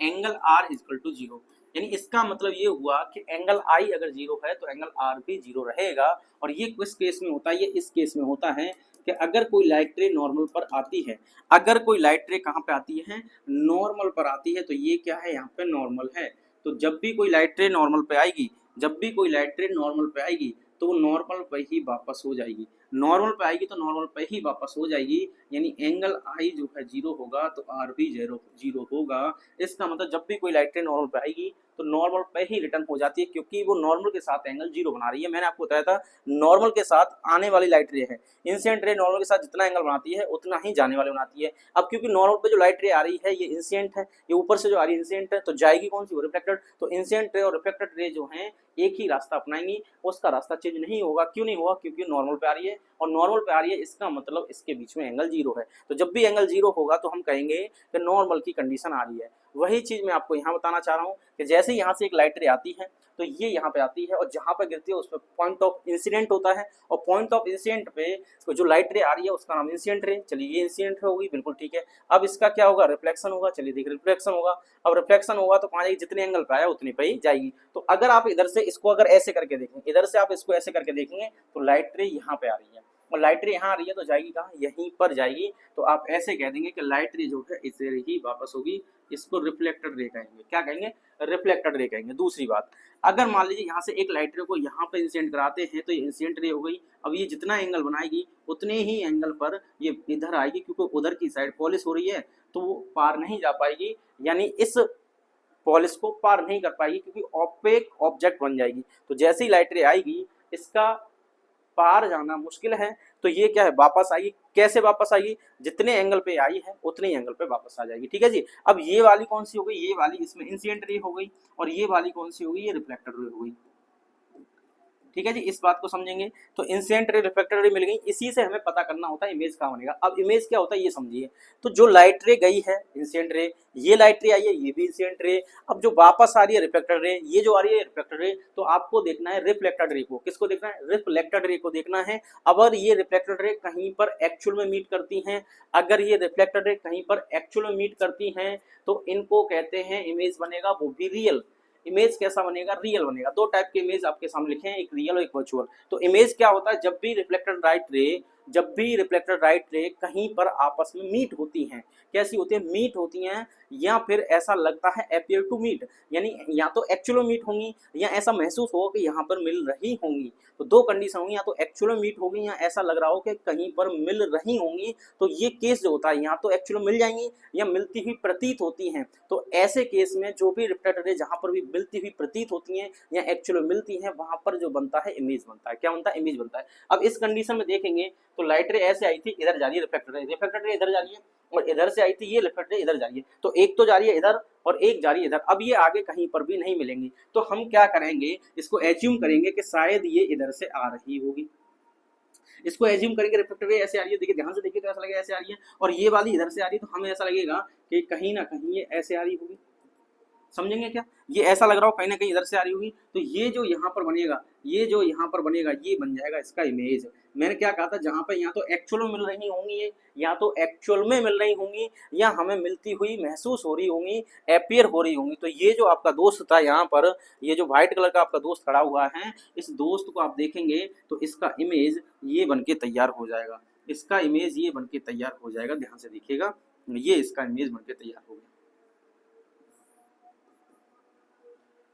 angle R is equal to 0। यानी इसका मतलब ये हुआ कि एंगल I अगर 0 है तो एंगल R भी 0 रहेगा। और ये किस केस में होता है, ये इस केस में होता है कि अगर कोई लाइट रे नॉर्मल पर आती है, अगर कोई लाइट रे कहाँ पे आती है, नॉर्मल पर आती है, तो ये क्या है, यहाँ पे नॉर्मल है। तो जब भी कोई लाइट रे नॉर्मल पे आएगी, जब भी कोई लाइट रे नॉर्मल पे आएगी तो वो नॉर्मल पे ही वापस हो जाएगी। नॉर्मल पे आएगी तो नॉर्मल पे ही वापस हो जाएगी, यानी एंगल आई जो है जीरो होगा तो आर भी जीरो होगा। इसका मतलब जब भी कोई लाइट रे नॉर्मल पे आएगी तो नॉर्मल पे ही रिटर्न हो जाती है, क्योंकि वो नॉर्मल के साथ एंगल जीरो बना रही है। मैंने आपको बताया था नॉर्मल के साथ आने वाली लाइट रे है, इंसिडेंट रे नॉर्मल के साथ जितना एंगल बनाती है उतना ही जाने वाले बनाती है। अब क्योंकि नॉर्मल पे जो लाइट रे आ रही है ये इंसिडेंट है, ये ऊपर से जो आ रही है इंसिडेंट है, तो जाएगी कौन सी, वो रिफ्लेक्टेड। तो इंसिडेंट रे और रिफ्लेक्टेड रे जो है एक ही रास्ता अपनाएंगी, उसका रास्ता चेंज नहीं होगा। क्यों नहीं होगा, क्योंकि नॉर्मल पे आ रही है और नॉर्मल पे आ रही है, इसका मतलब इसके बीच में एंगल जीरो है। तो जब भी एंगल जीरो होगा तो हम कहेंगे कि नॉर्मल की कंडीशन आ रही है। वही चीज मैं आपको यहाँ बताना चाह रहा हूँ कि जैसे यहाँ से एक लाइट रे आती है तो ये यहाँ पे आती है और जहाँ पे गिरती है उस पर पॉइंट ऑफ इंसिडेंट होता है, और पॉइंट ऑफ इंसिडेंट पे जो लाइट रे आ रही है उसका नाम इंसिडेंट रे। चलिए ये इंसिडेंट होगी, बिल्कुल ठीक है। अब इसका क्या होगा, रिफ्लेक्शन होगा। चलिए देखिए रिफ्लेक्शन होगा। अब रिफ्लेक्शन होगा तो कहाँ जाएगी, जितने एंगल पे आया उतनी पे ही जाएगी। तो अगर आप इधर से इसको अगर ऐसे करके देखें, इधर से आप इसको ऐसे करके देखेंगे तो लाइट रे यहाँ पे आ रही है और लाइट रे यहाँ आ रही है तो जाएगी कहाँ, यहीं पर जाएगी। तो आप ऐसे कह देंगे कि लाइट रे जो है इसे ही वापस होगी। इसको रिफ्लेक्टेड रे कहेंगे। क्या कहेंगे, रिफ्लेक्टेड रे कहेंगे। दूसरी बात, अगर मान लीजिए यहाँ से एक लाइट रे को यहाँ पे इंसिडेंट कराते हैं तो ये इंसिडेंट रे हो गई। अब ये जितना एंगल बनाएगी उतने ही एंगल पर ये इधर आएगी, क्योंकि उधर की साइड पॉलिश हो रही है तो वो पार नहीं जा पाएगी, यानी इस पॉलिश को पार नहीं कर पाएगी, क्योंकि ऑपेक ऑब्जेक्ट बन जाएगी। तो जैसे ही लाइट रे आएगी इसका पार जाना मुश्किल है, तो ये क्या है, वापस आएगी। कैसे वापस आएगी, जितने एंगल पे आई है उतने एंगल पे वापस आ जाएगी। ठीक है जी। अब ये वाली कौन सी हो गई, ये वाली इसमें इंसिडेंट रे हो गई, और ये वाली कौन सी हो गई, ये रिफ्लेक्टेड रे हो गई। ठीक है जी, इस बात को समझेंगे। तो इंसिडेंट रे रिफ्लेक्टेड रे मिल गई, इसी से हमें पता करना होता है इमेज कहाँ बनेगा। अब इमेज क्या होता है ये समझिए। तो जो लाइट रे गई है इंसिडेंट रे, ये लाइट रे आई है, ये भी इंसिडेंट रे। अब जो वापस आ रही है रिफ्लेक्टेड रे, ये जो आ रही है रिफ्लेक्टेड रे, तो आपको देखना है रिफ्लेक्टेड रे को। किसको देखना है, रिफ्लेक्टेड रे को देखना है। अगर ये रिफ्लेक्टेड रे कहीं पर एक्चुअल में मीट करती हैं, अगर ये रिफ्लेक्टेड रे कहीं पर एक्चुअल में मीट करती हैं तो इनको कहते हैं इमेज बनेगा वो भी रियल। इमेज कैसा बनेगा, रियल बनेगा। दो टाइप के इमेज आपके सामने लिखे हैं, एक रियल और एक वर्चुअल। तो इमेज क्या होता है, जब भी रिफ्लेक्टेड राइट रे कहीं पर आपस में मीट होती हैं। कैसी होती है, मीट होती हैं, या फिर ऐसा लगता है अपीयर टू मीट, यानी या तो एक्चुअल मीट होंगी या ऐसा महसूस हो कि यहाँ पर मिल रही होंगी। तो दो कंडीशन होंगी, या तो एक्चुअल मीट होगी या ऐसा लग रहा हो कि कहीं पर मिल रही होंगी। तो ये केस जो होता है, यहाँ तो एक्चुअल मिल जाएंगी या मिलती हुई प्रतीत होती हैं। तो ऐसे केस में जो भी रिफ्लेक्टेड रे जहाँ पर भी मिलती हुई प्रतीत होती हैं या एक्चुअल मिलती हैं, वहां पर जो बनता है इमेज बनता है। क्या बनता है, इमेज बनता है। अब इस कंडीशन में देखेंगे तो लाइट रे ऐसे आई थी, इधर जा रही है रिफ्लेक्टेड रे इधर जा रही है, और इधर से आई थी ये रिफ्लेक्टेड रे इधर जा रही है। तो एक तो जा रही है इधर और एक जा रही है इधर। अब ये आगे कहीं पर भी नहीं मिलेंगी, तो हम क्या करेंगे, इसको एज्यूम करेंगे कि शायद ये इधर से आ रही होगी। इसको एज्यूम करेंगे रिफ्लेक्टेड रे ऐसे आ रही है, देखिए ध्यान से देखिए तो ऐसा लगेगा ऐसे आ रही है, और ये वाली इधर से आ रही है, तो हमें ऐसा लगेगा कि कहीं ना कहीं ये ऐसे आ रही होगी। समझेंगे क्या, ये ऐसा लग रहा हो कहीं ना कहीं इधर से आ रही होगी। तो ये जो यहाँ पर बनेगा, ये जो यहाँ पर बनेगा, ये बन जाएगा इसका इमेज। मैंने क्या कहा था, जहाँ पर यहाँ तो एक्चुअल में मिल रही होंगी ये, या तो एक्चुअल में मिल रही होंगी या हमें मिलती हुई महसूस हो रही होंगी, अपीयर हो रही होंगी। तो ये जो आपका दोस्त था यहाँ पर, ये जो व्हाइट कलर का आपका दोस्त खड़ा हुआ है, इस दोस्त को आप देखेंगे तो इसका इमेज ये बन के तैयार हो जाएगा। इसका इमेज ये बन के तैयार हो जाएगा, ध्यान से देखिएगा, ये इसका इमेज बन के तैयार हो गया।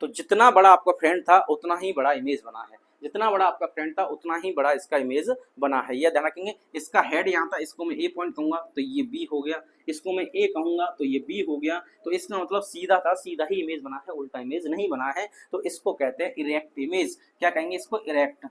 तो जितना बड़ा आपका फ्रेंड था उतना ही बड़ा इमेज बना है, जितना बड़ा आपका फ्रेंड था उतना ही बड़ा इसका इमेज बना है। यह ध्यान रखेंगे। इसका हेड यहाँ था, इसको मैं ए पॉइंट कहूंगा तो ये बी हो गया, इसको मैं ए कहूंगा तो ये बी हो गया। तो इसका मतलब सीधा था, सीधा ही इमेज बना है, उल्टा इमेज नहीं बना है। तो इसको कहते हैं इरेक्ट इमेज। क्या कहेंगे इसको, इरेक्ट।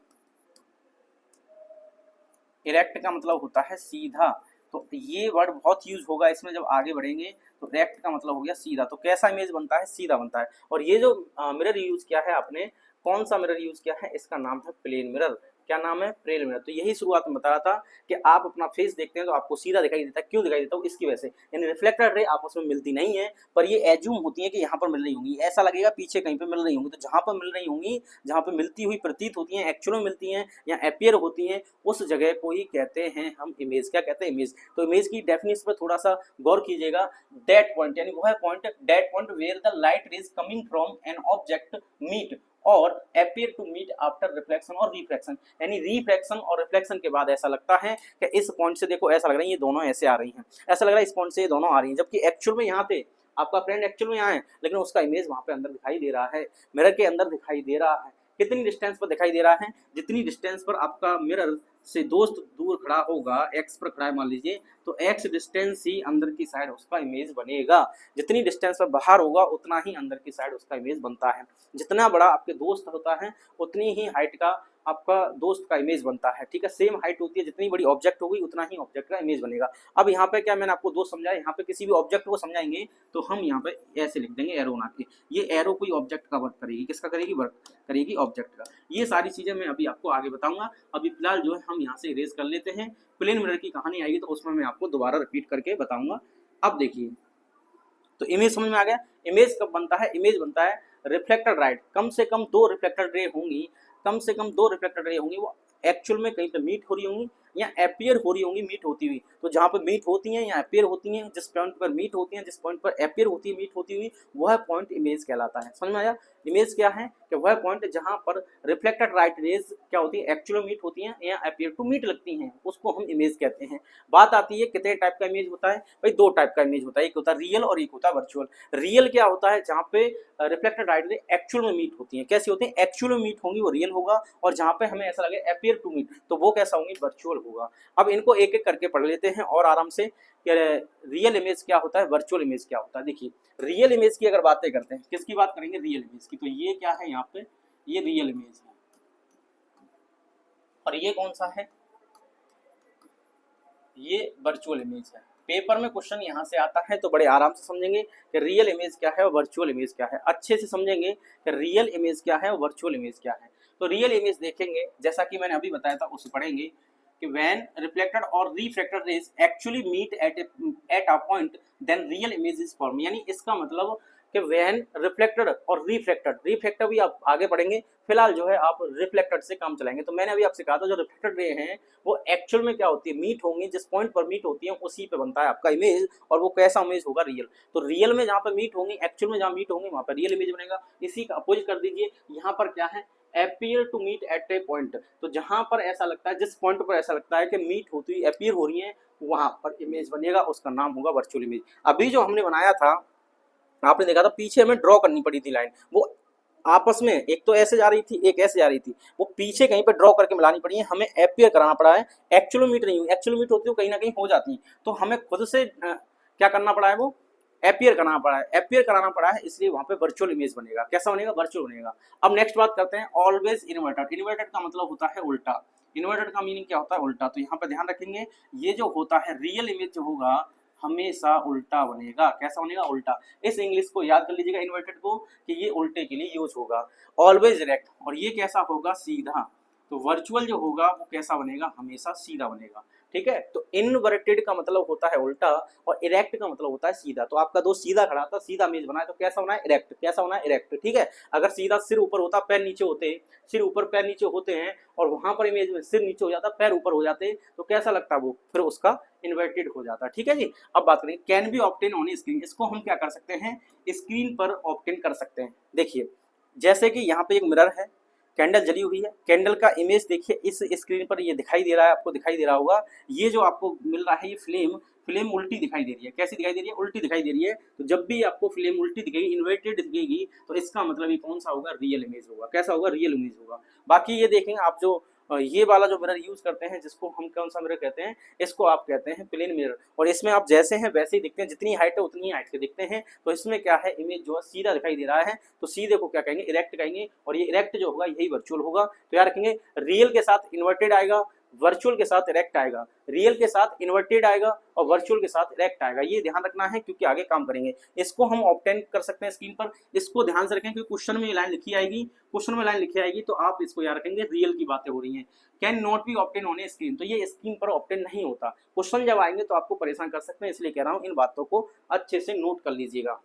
इरेक्ट का मतलब होता है सीधा। तो ये वर्ड बहुत यूज होगा इसमें जब आगे बढ़ेंगे। तो इरेक्ट का मतलब हो गया सीधा। तो कैसा इमेज बनता है, सीधा बनता है। और ये जो मिरर यूज किया है आपने, कौन सा मिरर यूज किया है, इसका नाम है प्लेन मिरर। क्या नाम है, प्लेन मिरर। तो यही शुरुआत में बताया था कि आप अपना फेस देखते हैं तो आपको सीधा दिखाई देता है। क्यों दिखाई देता है, इसकी वजह से, यानी रिफ्लेक्टेड रे आपस में मिलती नहीं है, पर ये एज्यूम होती है कि यहाँ पर मिल रही होंगी। ऐसा लगेगा पीछे कहीं पे मिल रही होंगी। तो जहाँ पर मिल रही होंगी, जहाँ पर मिलती हुई प्रतीत होती हैं, एक्चुअल में मिलती हैं या अपीयर होती हैं, उस जगह को ही कहते हैं हम इमेज। क्या कहते हैं, इमेज। तो इमेज की डेफिनेशन पर थोड़ा सा गौर कीजिएगा। दैट पॉइंट, यानी वो है point, that point where the light is coming from an object meet or appear to meet after reflection or refraction। यानी रिफ्लेक्शन और रिफ्लेक्शन के बाद ऐसा लगता है कि इस पॉइंट से देखो ऐसा लग रहा है ये दोनों ऐसे आ रही हैं, ऐसा लग रहा है इस पॉइंट से ये दोनों आ रही हैं, जबकि एक्चुअल में यहाँ थे, आपका फ्रेंड एक्चुअल में यहाँ है, लेकिन उसका इमेज वहां पे अंदर दिखाई दे रहा है, मिरर के अंदर दिखाई दे रहा है। कितनी डिस्टेंस पर दिखाई दे रहा है, जितनी डिस्टेंस पर आपका मिरर से दोस्त दूर खड़ा होगा, एक्स पर खड़ा है मान लीजिए, तो एक्स डिस्टेंस ही अंदर की साइड उसका इमेज बनेगा। जितनी डिस्टेंस पर बाहर होगा उतना ही अंदर की साइड उसका इमेज बनता है। जितना बड़ा आपके दोस्त होता है उतनी ही हाइट का आपका दोस्त का इमेज बनता है, ठीक है। सेम हाइट होती है, जितनी बड़ी ऑब्जेक्ट होगी उतना ही ऑब्जेक्ट का इमेज बनेगा। अब यहाँ पे क्या मैंने आपको दो समझाया, यहाँ पे किसी भी ऑब्जेक्ट को समझाएंगे तो हम यहाँ पे ऐसे लिख देंगे एरो बना के, ये एरो कोई ऑब्जेक्ट का वर्क करेगी, किसका करेगी, वर्क करेगी ऑब्जेक्ट का। ये सारी चीजें मैं अभी आपको आगे बताऊंगा। अभी फिलहाल जो है हम यहाँ से इरेज कर लेते हैं। प्लेन मिरर की कहानी आएगी तो उसमें मैं आपको दोबारा रिपीट करके बताऊंगा। अब देखिए, तो इमेज समझ में आ गया। इमेज कब बनता है, इमेज बनता है रिफ्लेक्टेड लाइट, कम से कम दो रिफ्लेक्टेड रे होंगी, कम से कम दो रिफ्लेक्टेड रे होंगी, वो एक्चुअल में कहीं पे मीट हो रही होंगी या एपियर हो रही होंगी, मीट होती हुई। तो जहाँ पे मीट होती हैं या एपियर होती हैं, जिस पॉइंट पर मीट होती हैं, जिस पॉइंट पर एपियर होती है, मीट होती हुई, वह पॉइंट इमेज कहलाता है। समझ में आया। इमेज क्या है कि वह पॉइंट जहाँ पर रिफ्लेक्टेड लाइट रेज क्या होती है, एक्चुअल मीट होती हैं या एपियर टू मीट लगती हैं, उसको हम इमेज कहते हैं। बात आती है कितने टाइप का इमेज होता है, भाई दो टाइप का इमेज होता है, एक होता है रियल और एक होता है वर्चुअल। रियल क्या होता है, जहाँ पे रिफ्लेक्टेड लाइट रे एक्चुअल में मीट होती हैं। कैसी होती हैं, एक्चुअल में मीट होंगी, वो रियल होगा, और जहाँ पे हमें ऐसा लगे एपियर टू मीट, तो वो कैसा होंगी, वर्चुअल होगा। अब इनको एक एक करके पढ़ लेते हैं और आराम से कि रियल इमेज क्या होता है, वर्चुअल इमेज क्या होता है। देखिए, रियल इमेज की अगर बातें करते हैं, किसकी बात करेंगे, रियल इमेज की। तो ये क्या है, यहाँ पे ये रियल इमेज है, और ये कौन सा है, ये वर्चुअल इमेज है। पेपर में क्वेश्चन यहाँ से आता है तो बड़े आराम से समझेंगे कि रियल इमेज क्या है और वर्चुअल इमेज क्या है, अच्छे से समझेंगे कि रियल इमेज क्या है और वर्चुअल इमेज क्या है। तो रियल इमेज देखेंगे, जैसा कि मैंने अभी बताया था उसे पढ़ेंगे कि when reflected or refracted rays actually meet at a point then real image is formed। यानी इसका मतलब कि when reflected और refracted भी आप आगे पढ़ेंगे, फिलहाल जो है आप रिफ्लेक्टेड से काम चलाएंगे। तो मैंने अभी आपसे कहा था जो रिफ्लेक्टेड रे हैं वो एक्चुअल में क्या होती है, मीट होंगी, जिस पॉइंट पर मीट होती है उसी पे बनता है आपका इमेज, और वो कैसा इमेज होगा, रियल। तो रियल में जहाँ पर मीट होंगी, एक्चुअल में जहाँ मीट होंगी वहाँ पर रियल इमेज बनेगा। इसी का अपोजिट कर दीजिए, यहाँ पर क्या है, appear to meet at a point, तो जहां पर ऐसा लगता है, जिस पॉइंट पर ऐसा लगता है कि मीट होती हुई अपीयर हो रही है, वहां पर इमेज बनेगा, उसका नाम होगा वर्चुअल इमेज। अभी जो हमने बनाया था, आपने देखा था पीछे हमें ड्रॉ करनी पड़ी थी लाइन, वो आपस में एक तो ऐसे जा रही थी, एक ऐसे जा रही थी, वो पीछे कहीं पर ड्रॉ करके मिलानी पड़ी है, हमें अपीयर कराना पड़ा है। एक्चुअल मीट नहीं हुई, एक्चुअल मीट होती है कहीं ना कहीं हो जाती है, तो हमें खुद से क्या करना पड़ा है, वो अपीयर कराना पड़ा है, अपीयर कराना पड़ा है, इसलिए वहां पे वर्चुअल इमेज बनेगा। कैसा बनेगा, वर्चुअल बनेगा। अब नेक्स्ट बात करते हैं ऑलवेज इन्वर्टेड। इन्वर्टेड का मतलब होता है उल्टा। इन्वर्टेड का मीनिंग क्या होता है, उल्टा। तो यहाँ पे ध्यान रखेंगे, ये जो होता है रियल इमेज जो होगा हमेशा उल्टा बनेगा। कैसा बनेगा, उल्टा। इस इंग्लिश को याद कर लीजिएगा इन्वर्टेड को, कि ये उल्टे के लिए यूज होगा। ऑलवेज इरेक्ट, और ये कैसा होगा, सीधा। तो वर्चुअल जो होगा वो कैसा बनेगा, हमेशा सीधा बनेगा। ठीक है, तो इनवर्टेड का मतलब होता है उल्टा, और इरेक्ट का मतलब होता है सीधा। तो आपका दोस्त सीधा खड़ा था, सीधा इमेज बना है, तो कैसा बना है, इरेक्ट। कैसा बना है, इरेक्ट। ठीक है, अगर सीधा सिर ऊपर होता, पैर नीचे होते, सिर ऊपर पैर नीचे होते हैं, और वहां पर इमेज में सिर नीचे हो जाता, पैर ऊपर हो जाते, तो कैसा लगता वो, फिर उसका इन्वर्टेड हो जाता। ठीक है जी। अब बात करें can be obtain on screen. इसको हम क्या कर सकते हैं, स्क्रीन पर ऑब्टेन कर सकते हैं। देखिए, जैसे कि यहाँ पे एक मिरर है, कैंडल जली हुई है, कैंडल का इमेज देखिए इस स्क्रीन पर ये दिखाई दे रहा है, आपको दिखाई दे रहा होगा। ये जो आपको मिल रहा है, ये फ्लेम उल्टी दिखाई दे रही है। कैसी दिखाई दे रही है, उल्टी दिखाई दे रही है। तो जब भी आपको फ्लेम उल्टी दिखेगी, इन्वर्टेड दिखेगी, तो इसका मतलब ये कौन सा होगा, रियल इमेज होगा। कैसा होगा, रियल इमेज होगा। बाकी ये देखेंगे आप, जो ये वाला जो मिरर यूज करते हैं, जिसको हम कौन सा मिरर कहते हैं, इसको आप कहते हैं प्लेन मिरर। और इसमें आप जैसे हैं वैसे ही दिखते हैं, जितनी हाइट है उतनी हाइट के दिखते हैं। तो इसमें क्या है, इमेज जो है सीधा दिखाई दे रहा है, तो सीधे को क्या कहेंगे, इरेक्ट कहेंगे, और ये इरेक्ट जो होगा यही वर्चुअल होगा। तो याद रखेंगे, रियल के साथ इन्वर्टेड आएगा, वर्चुअल के साथ इरेक्ट आएगा, रियल के साथ इन्वर्टेड आएगा, और वर्चुअल के साथ इरेक्ट आएगा। ये ध्यान रखना है, क्योंकि आगे काम करेंगे। इसको हम ऑब्टेन कर सकते हैं स्क्रीन पर। इसको ध्यान से रखें, क्योंकि क्वेश्चन में लाइन लिखी आएगी, क्वेश्चन में लाइन लिखी आएगी, तो आप इसको याद रखेंगे, रियल की बातें हो रही हैं। Can not be obtain on A screen, तो ये स्क्रीन पर ऑब्टेन नहीं होता। क्वेश्चन जब आएंगे तो आपको परेशान कर सकते हैं, इसलिए कह रहा हूं इन बातों को अच्छे से नोट कर लीजिएगा।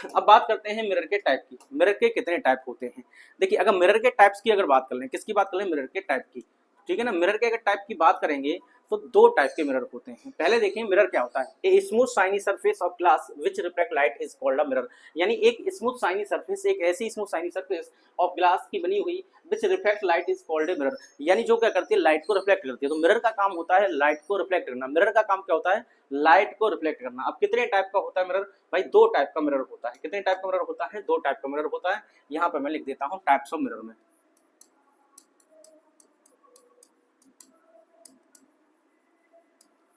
अब बात करते हैं मिरर के टाइप की। मिरर के कितने टाइप होते हैं। देखिए, अगर मिरर के टाइप्स की अगर बात कर लें, किसकी बात कर लें, मिरर के टाइप की। ठीक है ना, मिरर के अगर टाइप की बात करेंगे तो दो टाइप के मिरर होते हैं। पहले देखिए मिरर क्या होता है, a smooth shiny surface of glass which reflect light is called a mirror. यानी एक स्मूथ शाइनी सरफेस, एक ऐसी smooth shiny surface of glass की बनी हुई which reflect light is called a mirror, यानी जो क्या करती है लाइट को रिफ्लेक्ट करती है। तो मिरर का काम होता है लाइट को रिफ्लेक्ट करना, मिरर का काम क्या होता है लाइट को रिफ्लेक्ट करना। अब कितने टाइप का होता है मिरर, भाई दो टाइप का मिरर होता है। कितने टाइप का मिरर होता है, दो टाइप का मिरर होता है। यहाँ पे मैं लिख देता हूँ टाइप्स ऑफ मिरर में।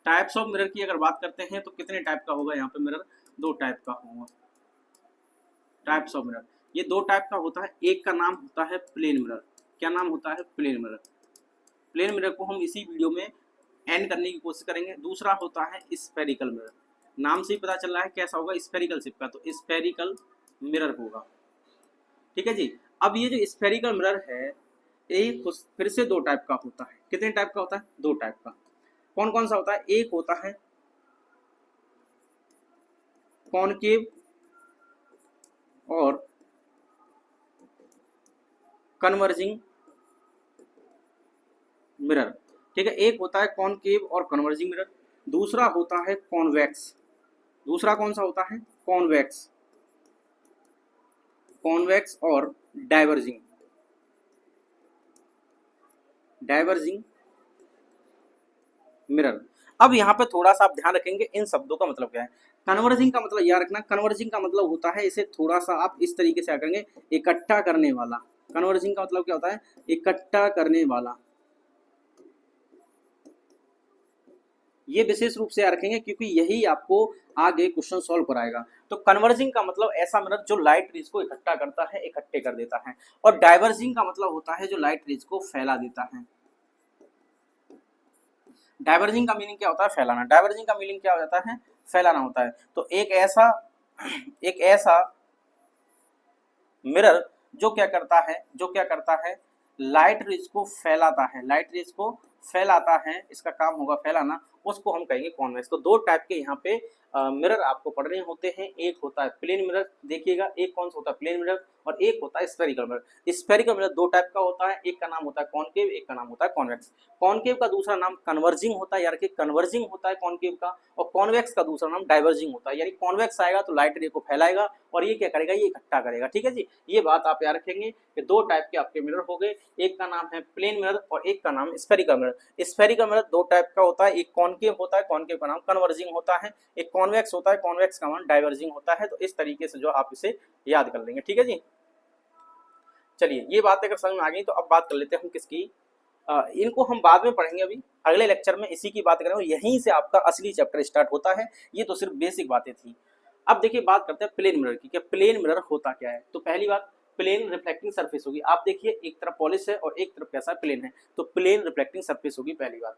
टाइप्स ऑफ मिरर की अगर बात करते हैं तो कितने टाइप का होगा, यहाँ पे मिरर दो टाइप का होगा। टाइप्स ऑफ मिरर, ये दो टाइप का होता है। एक का नाम होता है प्लेन मिरर। क्या नाम होता है, प्लेन मिरर। प्लेन मिरर को हम इसी वीडियो में एंड करने की कोशिश करेंगे। दूसरा होता है स्फेरिकल मिरर, नाम से ही पता चल रहा है कैसा होगा, स्फेरिकल शेप का, तो स्फेरिकल मिरर होगा। ठीक है जी। अब ये जो स्फेरिकल मिरर है ये फिर से दो टाइप का होता है। कितने टाइप का होता है, दो टाइप का। कौन कौन सा होता है, एक होता है कॉनकेव और कन्वर्जिंग मिरर। ठीक है, एक होता है कॉनकेव और कन्वर्जिंग मिरर। दूसरा होता है कॉन्वेक्स। दूसरा कौन सा होता है, कॉन्वेक्स, कॉन्वेक्स और डाइवर्जिंग, डाइवर्जिंग मिरर। अब यहाँ पे थोड़ा सा आप ध्यान रखेंगे इन शब्दों का मतलब क्या है। कन्वर्जिंग का मतलब याद रखना, कन्वर्जिंग का मतलब होता है इसे थोड़ा सा आप इस तरीके से करेंगे, इकट्ठा करने वाला। कन्वर्जिंग का मतलब क्या होता है, इकट्ठा करने वाला। ये विशेष रूप से याद रखेंगे क्योंकि यही आपको आगे क्वेश्चन सॉल्व कराएगा। तो कन्वर्जिंग का मतलब ऐसा मिरर जो लाइट रेज को इकट्ठा करता है, इकट्ठे कर देता है। और डाइवर्जिंग का मतलब होता है जो लाइट रेज को फैला देता है। डाइवर्जिंग का मीनिंग क्या होता है, फैलाना। डाइवर्जिंग का मीनिंग क्या हो जाता है, फैलाना होता है। तो एक ऐसा मिरर जो क्या करता है लाइट रेज को फैलाता है, लाइट रेज को फैलाता है, इसका काम होगा फैलाना, उसको हम कहेंगे कॉन्वेक्स। तो दो टाइप के यहाँ पे मिरर आपको पढ़ने होते हैं। एक होता है प्लेन मिरर, देखिएगा एक कौन सा होता है प्लेन मिरर, और एक होता है स्फेरिकल मिरर। स्फेरिकल मिरर दो टाइप का होता है, एक का नाम होता है कॉनकेव, एक का नाम होता है कॉन्वेक्स। कॉनकेव का दूसरा नाम कन्वर्जिंग होता है, यार कि कन्वर्जिंग होता है कॉनकेव का, और कॉन्वेक्स का दूसरा नाम डाइवर्जिंग होता है। यानी कॉन्वेक्स आएगा तो लाइट रे को फैलाएगा और ये क्या करेगा, ये इकट्ठा करेगा। ठीक है जी, ये बात आप याद रखेंगे कि दो टाइप के आपके मिरर हो गए, एक का नाम है प्लेन मिरर और एक का नाम स्फेरिकल मिरर। स्फेरिकल मिरर दो टाइप का होता है, एक कॉनकेव होता है, कॉनकेव का नाम कन्वर्जिंग होता है, एक कॉन्वेक्स होता है, कॉन्वेक्स का नाम डाइवर्जिंग होता है। तो इस तरीके से जो आप इसे याद कर लेंगे। ठीक है जी, चलिए ये बात अगर समझ में आ गई तो अब बात कर लेते हैं हम किसकी, इनको हम बाद में पढ़ेंगे, अभी अगले लेक्चर में इसी की बात करेंगे। यहीं से आपका असली चैप्टर स्टार्ट होता है, ये तो सिर्फ बेसिक बातें थी। अब देखिए बात करते हैं प्लेन मिरर की, क्या प्लेन मिरर होता क्या है। तो पहली बात, प्लेन रिफ्लेक्टिंग सरफेस होगी। आप देखिए एक तरफ पॉलिश है और एक तरफ कैसा प्लेन है, तो प्लेन रिफ्लेक्टिंग सरफेस होगी पहली बात।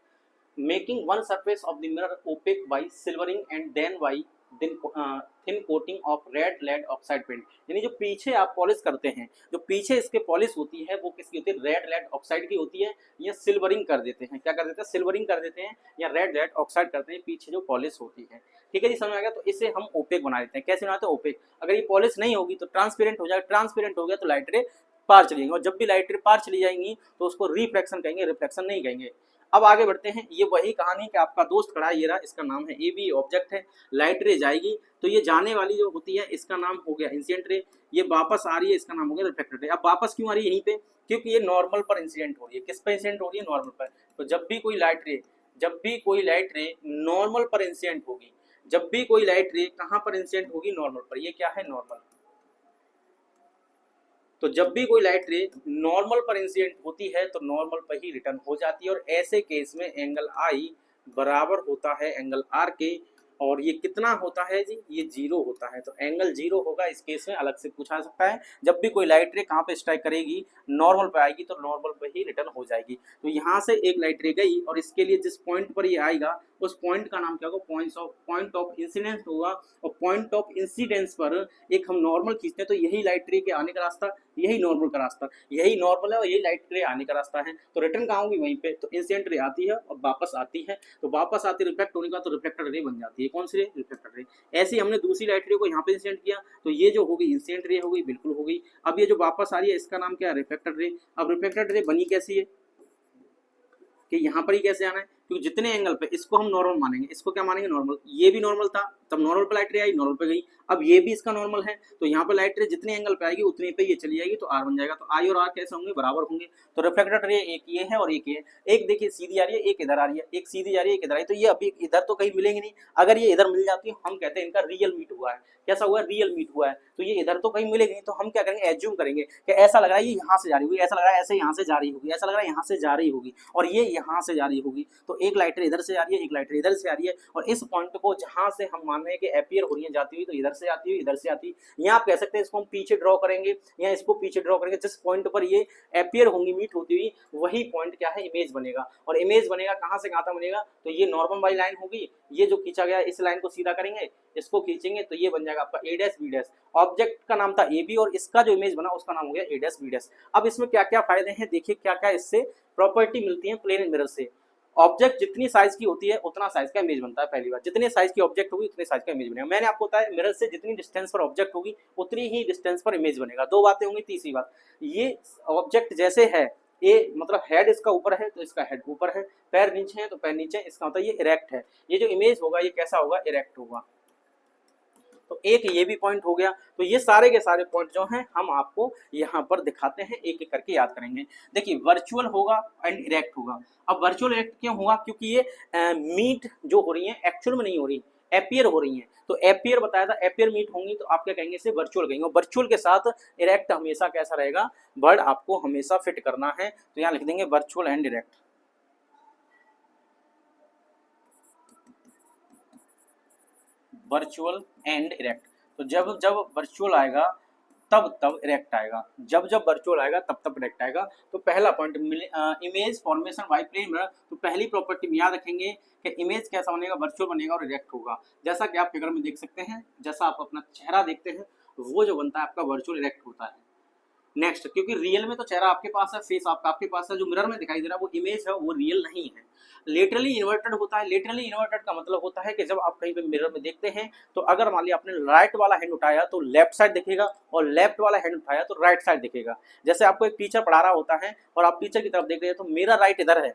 Making one surface of the mirror opaque by silvering and then by thin coating of red lead oxide paint. यानी जो पीछे आप पॉलिश करते हैं, जो पीछे इसके पॉलिश होती है वो किसकी होती है, रेड लेड ऑक्साइड की होती है, या सिल्वरिंग कर देते हैं। क्या कर देते हैं, सिल्वरिंग कर देते हैं या रेड लेड ऑक्साइड करते हैं पीछे जो पॉलिश होती है। ठीक है जी, समझ आ गया। तो इसे हम ओपेक बना देते हैं। कैसे बनाते हैं, ओपेक। अगर ये पॉलिश नहीं होगी तो ट्रांसपेरेंट हो जाएगा, ट्रांसपेरेंट हो गया तो लाइट रे पार चली जाएंगी, और जब भी लाइट रे पार चली जाएंगी तो उसको रिफ्लेक्शन कहेंगे, रिफ्लेक्शन नहीं कहेंगे। अब आगे बढ़ते हैं, ये वही कहानी कि आपका दोस्त खड़ा है, ये रहा, इसका नाम है ए बी, ऑब्जेक्ट है, लाइट रे जाएगी तो ये जाने वाली जो होती है इसका नाम हो गया इंसिडेंट रे, ये वापस आ रही है इसका नाम हो गया रिफ्लेक्टेड रे। अब वापस क्यों आ रही है यहीं पे, क्योंकि ये नॉर्मल पर इंसिडेंट हो रही है। किस पर इंसिडेंट हो रही है, नॉर्मल पर। तो जब भी कोई लाइट रे नॉर्मल पर इंसिडेंट होगी, जब भी कोई लाइट रे कहां पर इंसिडेंट होगी, नॉर्मल पर। ये क्या है, नॉर्मल। तो जब भी कोई लाइट रे नॉर्मल पर इंसिडेंट होती है तो नॉर्मल पर ही रिटर्न हो जाती है, और ऐसे केस में एंगल आई बराबर होता है एंगल आर के, और ये कितना होता है जी, ये 0 होता है। तो एंगल 0 होगा। इस केस में अलग से पूछा सकता है, जब भी कोई लाइट रे कहाँ पे स्ट्राइक करेगी, नॉर्मल पे आएगी तो नॉर्मल पे ही रिटर्न हो जाएगी। तो यहाँ से एक लाइट रे गई और इसके लिए जिस पॉइंट पर ये आएगा उस पॉइंट का नाम क्या होगा, पॉइंट ऑफ इंसिडेंस होगा। और पॉइंट ऑफ इंसिडेंस पर एक हम नॉर्मल खींचते हैं, तो यही लाइट रे के आने का रास्ता, यही नॉर्मल का रास्ता, यही नॉर्मल है और यही लाइट रे आने का रास्ता है। तो रिटर्न कहाँ होगी, वहीं पे। तो इंसिडेंट रे आती है और वापस आती है, तो वापस आती रिफ्लेक्ट होने का तो रिफ्लेक्टेड रे बन जाती है। कौन सी रे, रिफ्लेक्टेड रे। ऐसे ही हमने दूसरी लाइट रे को यहाँ पे इंसिडेंट किया तो ये जो होगी इंसिडेंट रे हो गई, बिल्कुल हो गई। अब ये जो वापस आ रही है इसका नाम क्या है, रिफ्लेक्टेड रे। अब रिफ्लेक्टेड रे बनी कैसी है कि यहाँ पर ही कैसे आना है, क्योंकि जितने एंगल पे, इसको हम नॉर्मल मानेंगे, इसको क्या मानेंगे नॉर्मल, ये भी नॉर्मल था तब नॉर्मल पे लाइट रे आई, नॉर्मल पे गई, अब ये भी इसका नॉर्मल है तो यहाँ पे लाइट रे जितने एंगल पे आएगी उतने पे ये चली जाएगी तो आर बन जाएगा। तो आई और आर कैसे होंगे, बराबर होंगे। तो रिफ्लेक्टेड रे एक ये है और एक ये है, एक देखिए सीधी आ रही है, एक इधर आ रही है, एक सीधी जा रही है, एक इधर आ रही है, तो ये अभी इधर तो कहीं मिलेंगे नहीं। अगर ये इधर मिल जाती है हम कहते हैं इनका रियल मीट हुआ है। कैसा हुआ है, रियल मीट हुआ है। तो ये इधर तो कहीं मिलेगी नहीं, तो हम क्या करेंगे, एज्यूम करेंगे कि ऐसा लग रहा है ये यहाँ से जा रही होगी, ऐसा लग रहा है ऐसे यहाँ से जा रही होगी, ऐसा लग रहा है यहाँ से जा रही होगी और ये यहाँ से जा रही होगी। तो एक लाइट रे इधर से आ रही है, एक लाइट रे इधर से आ रही है, और इस पॉइंट को जहाँ से हम मान रहे हैं कि अपीयर हो रही है जाती हुई, तो इधर से आती हुई, इधर से आती है। यहाँ आप कह सकते हैं इसको हम पीछे ड्रॉ करेंगे या इसको पीछे ड्रॉ करेंगे, जिस पॉइंट पर ये अपीयर होंगी मीट होती हुई वही पॉइंट क्या है, इमेज बनेगा। और इमेज बनेगा कहाँ से कहाँ तक बनेगा, तो ये नॉर्मल वाली लाइन होगी, ये जो खींचा गया इस लाइन को सीधा करेंगे, इसको खींचेंगे तो ये बन जाएगा आपका ए डैश बी डैश। ऑब्जेक्ट का नाम था ए बी और इसका जो इमेज बना उसका नाम हो गया ए डैश बी डैश। अब इसमें क्या क्या फायदे हैं, देखिए क्या क्या इससे प्रॉपर्टी मिलती है प्लेन मिरर से। ऑब्जेक्ट जितनी साइज की होती है उतना साइज का इमेज बनता है। पहली बार, जितने साइज की ऑब्जेक्ट होगी उतने साइज का इमेज बनेगा। मैंने आपको बताया मिरर से जितनी डिस्टेंस पर ऑब्जेक्ट होगी उतनी ही डिस्टेंस पर इमेज बनेगा। दो बातें होंगी। तीसरी बात, ये ऑब्जेक्ट जैसे है, ये मतलब हेड इसका ऊपर है तो इसका हेड ऊपर है, पैर नीचे है तो पैर नीचे, इसका मतलब ये इरेक्ट है। ये जो इमेज होगा ये कैसा होगा, इरेक्ट होगा। तो एक ये भी पॉइंट हो गया। तो ये सारे के सारे पॉइंट जो हैं हम आपको यहाँ पर दिखाते हैं, एक एक करके याद करेंगे। देखिए वर्चुअल होगा एंड इरेक्ट होगा। अब वर्चुअल इरेक्ट क्यों होगा, क्योंकि ये मीट जो हो रही है एक्चुअल में नहीं हो रही, एपियर हो रही है। तो एपियर बताया था, एपियर मीट होंगी तो आप क्या कहेंगे, इसे वर्चुअल कहेंगे। और वर्चुअल के साथ इरेक्ट हमेशा कैसा रहेगा, वर्ड आपको हमेशा फिट करना है। तो यहाँ लिख देंगे virtual and erect. Virtual and erect. तो जब जब वर्चुअल आएगा तब इरेक्ट आएगा, जब जब वर्चुअल आएगा तब इरेक्ट आएगा। तो पहला point image formation by plane mirror. तो पहली प्रॉपर्टी में याद रखेंगे कि इमेज कैसा बनेगा, वर्चुअल बनेगा और इरेक्ट होगा। जैसा कि आप फिगर में देख सकते हैं, जैसा आप अपना चेहरा देखते हैं वो जो बनता है आपका वर्चुअल इरेक्ट होता है। नेक्स्ट, क्योंकि रियल में तो चेहरा आपके पास है, फेस आपके पास है, जो मिरर में दिखाई दे रहा है वो इमेज है, वो रियल नहीं है। लेटरली इन्वर्टेड होता है। लेटरली इन्वर्टेड का मतलब होता है कि जब आप कहीं पे मिरर में देखते हैं तो अगर मान लिया आपने राइट वाला हैंड उठाया तो लेफ्ट साइड दिखेगा और लेफ्ट वाला हैंड उठाया तो राइट साइड दिखेगा। जैसे आपको एक टीचर पढ़ा रहा होता है और आप टीचर की तरफ देख रहे हैं तो मेरा राइट इधर है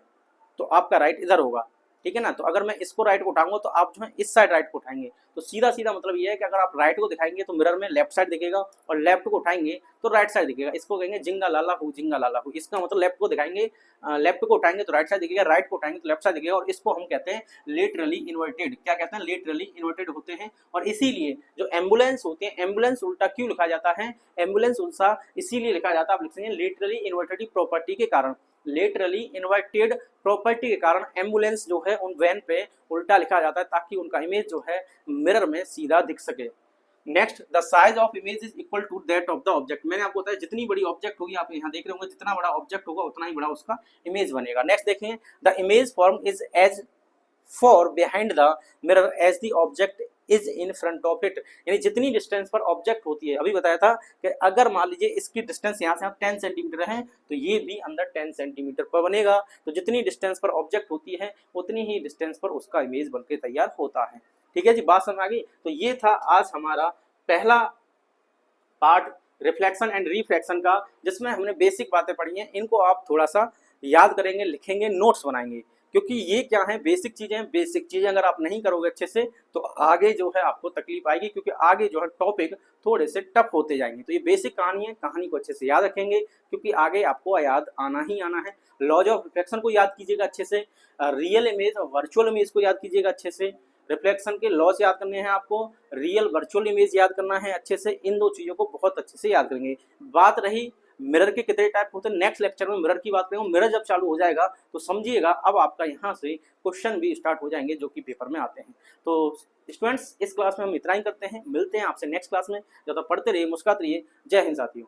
तो आपका राइट इधर होगा, ठीक है ना। तो अगर मैं इसको राइट को उठाऊंगा तो आप जो है इस साइड राइट को उठाएंगे। तो सीधा सीधा मतलब ये है कि अगर आप राइट को दिखाएंगे तो मिरर में लेफ्ट साइड दिखेगा और लेफ्ट को उठाएंगे तो राइट साइड दिखेगा। इसको कहेंगे जिंगा लाला हु, जिंगा लाला हु। इसका मतलब लेफ्ट को दिखाएंगे, लेफ्ट को उठाएंगे तो राइट साइड दिखेगा, राइट को उठाएंगे तो लेफ्ट साइड दिखेगा। और इसको हम कहते हैं लेटरली इन्वर्टेड। क्या कहते हैं, लेटरली इन्वर्टेड होते हैं। और इसीलिए जो एम्बुलेंस होते हैं, एम्बुलेंस उल्टा क्यों लिखा जाता है, एम्बुलेंस उल्टा इसीलिए लिखा जाता है, आप लिखेंगे लेटरली इन्वर्टेड प्रॉपर्टी के कारण। लेटरली इन्वर्टेड प्रॉपर्टी के कारण एम्बुलेंस जो है उन वैन पे उल्टा लिखा जाता है ताकि उनका इमेज जो है मिरर में सीधा दिख सके। Next, the size of image is equal to that of the object. मैंने आपको बताया जितनी बड़ी ऑब्जेक्ट होगी, आप यहाँ देख रहे होंगे, जितना बड़ा ऑब्जेक्ट होगा उतना ही बड़ा उसका इमेज बनेगा। नेक्स्ट देखें, the image form is as far behind the mirror as the object is in front of it. यानी जितनी डिस्टेंस पर ऑब्जेक्ट होती है, अभी बताया था कि अगर मान लीजिए इसकी डिस्टेंस यहाँ से आप 10 सेंटीमीटर है तो ये भी अंदर 10 सेंटीमीटर पर बनेगा। तो जितनी डिस्टेंस पर ऑब्जेक्ट होती है उतनी ही डिस्टेंस पर उसका इमेज बनके तैयार होता है। ठीक है जी, बात समझ आ गई। तो ये था आज हमारा पहला पार्ट रिफ्लेक्शन एंड रिफ्रैक्शन का, जिसमें हमने बेसिक बातें पढ़ी हैं। इनको आप थोड़ा सा याद करेंगे, लिखेंगे, नोट्स बनाएंगे, क्योंकि ये क्या है, बेसिक चीजें। बेसिक चीजें अगर आप नहीं करोगे अच्छे से तो आगे जो है आपको तकलीफ आएगी, क्योंकि आगे जो है टॉपिक थोड़े से टफ होते जाएंगे। तो ये बेसिक कहानी है, कहानी को अच्छे से याद रखेंगे क्योंकि आगे आपको याद आना ही आना है। लॉज ऑफ रिफ्लेक्शन को याद कीजिएगा अच्छे से, रियल इमेज और वर्चुअल इमेज को याद कीजिएगा अच्छे से, रिफ्लेक्शन के लॉज याद करने हैं आपको, रियल वर्चुअल इमेज याद करना है अच्छे से। इन दो चीज़ों को बहुत अच्छे से याद करेंगे। बात रही मिरर के कितने टाइप होते हैं, नेक्स्ट लेक्चर में मिरर की बात करेंगे। मिरर जब चालू हो जाएगा तो समझिएगा अब आपका यहाँ से क्वेश्चन भी स्टार्ट हो जाएंगे जो कि पेपर में आते हैं। तो स्टूडेंट्स, इस क्लास में हम इतना ही करते हैं, मिलते हैं आपसे नेक्स्ट क्लास में। जब तक पढ़ते रहिए, मुस्कुराते रहिए। जय हिंद साथियों।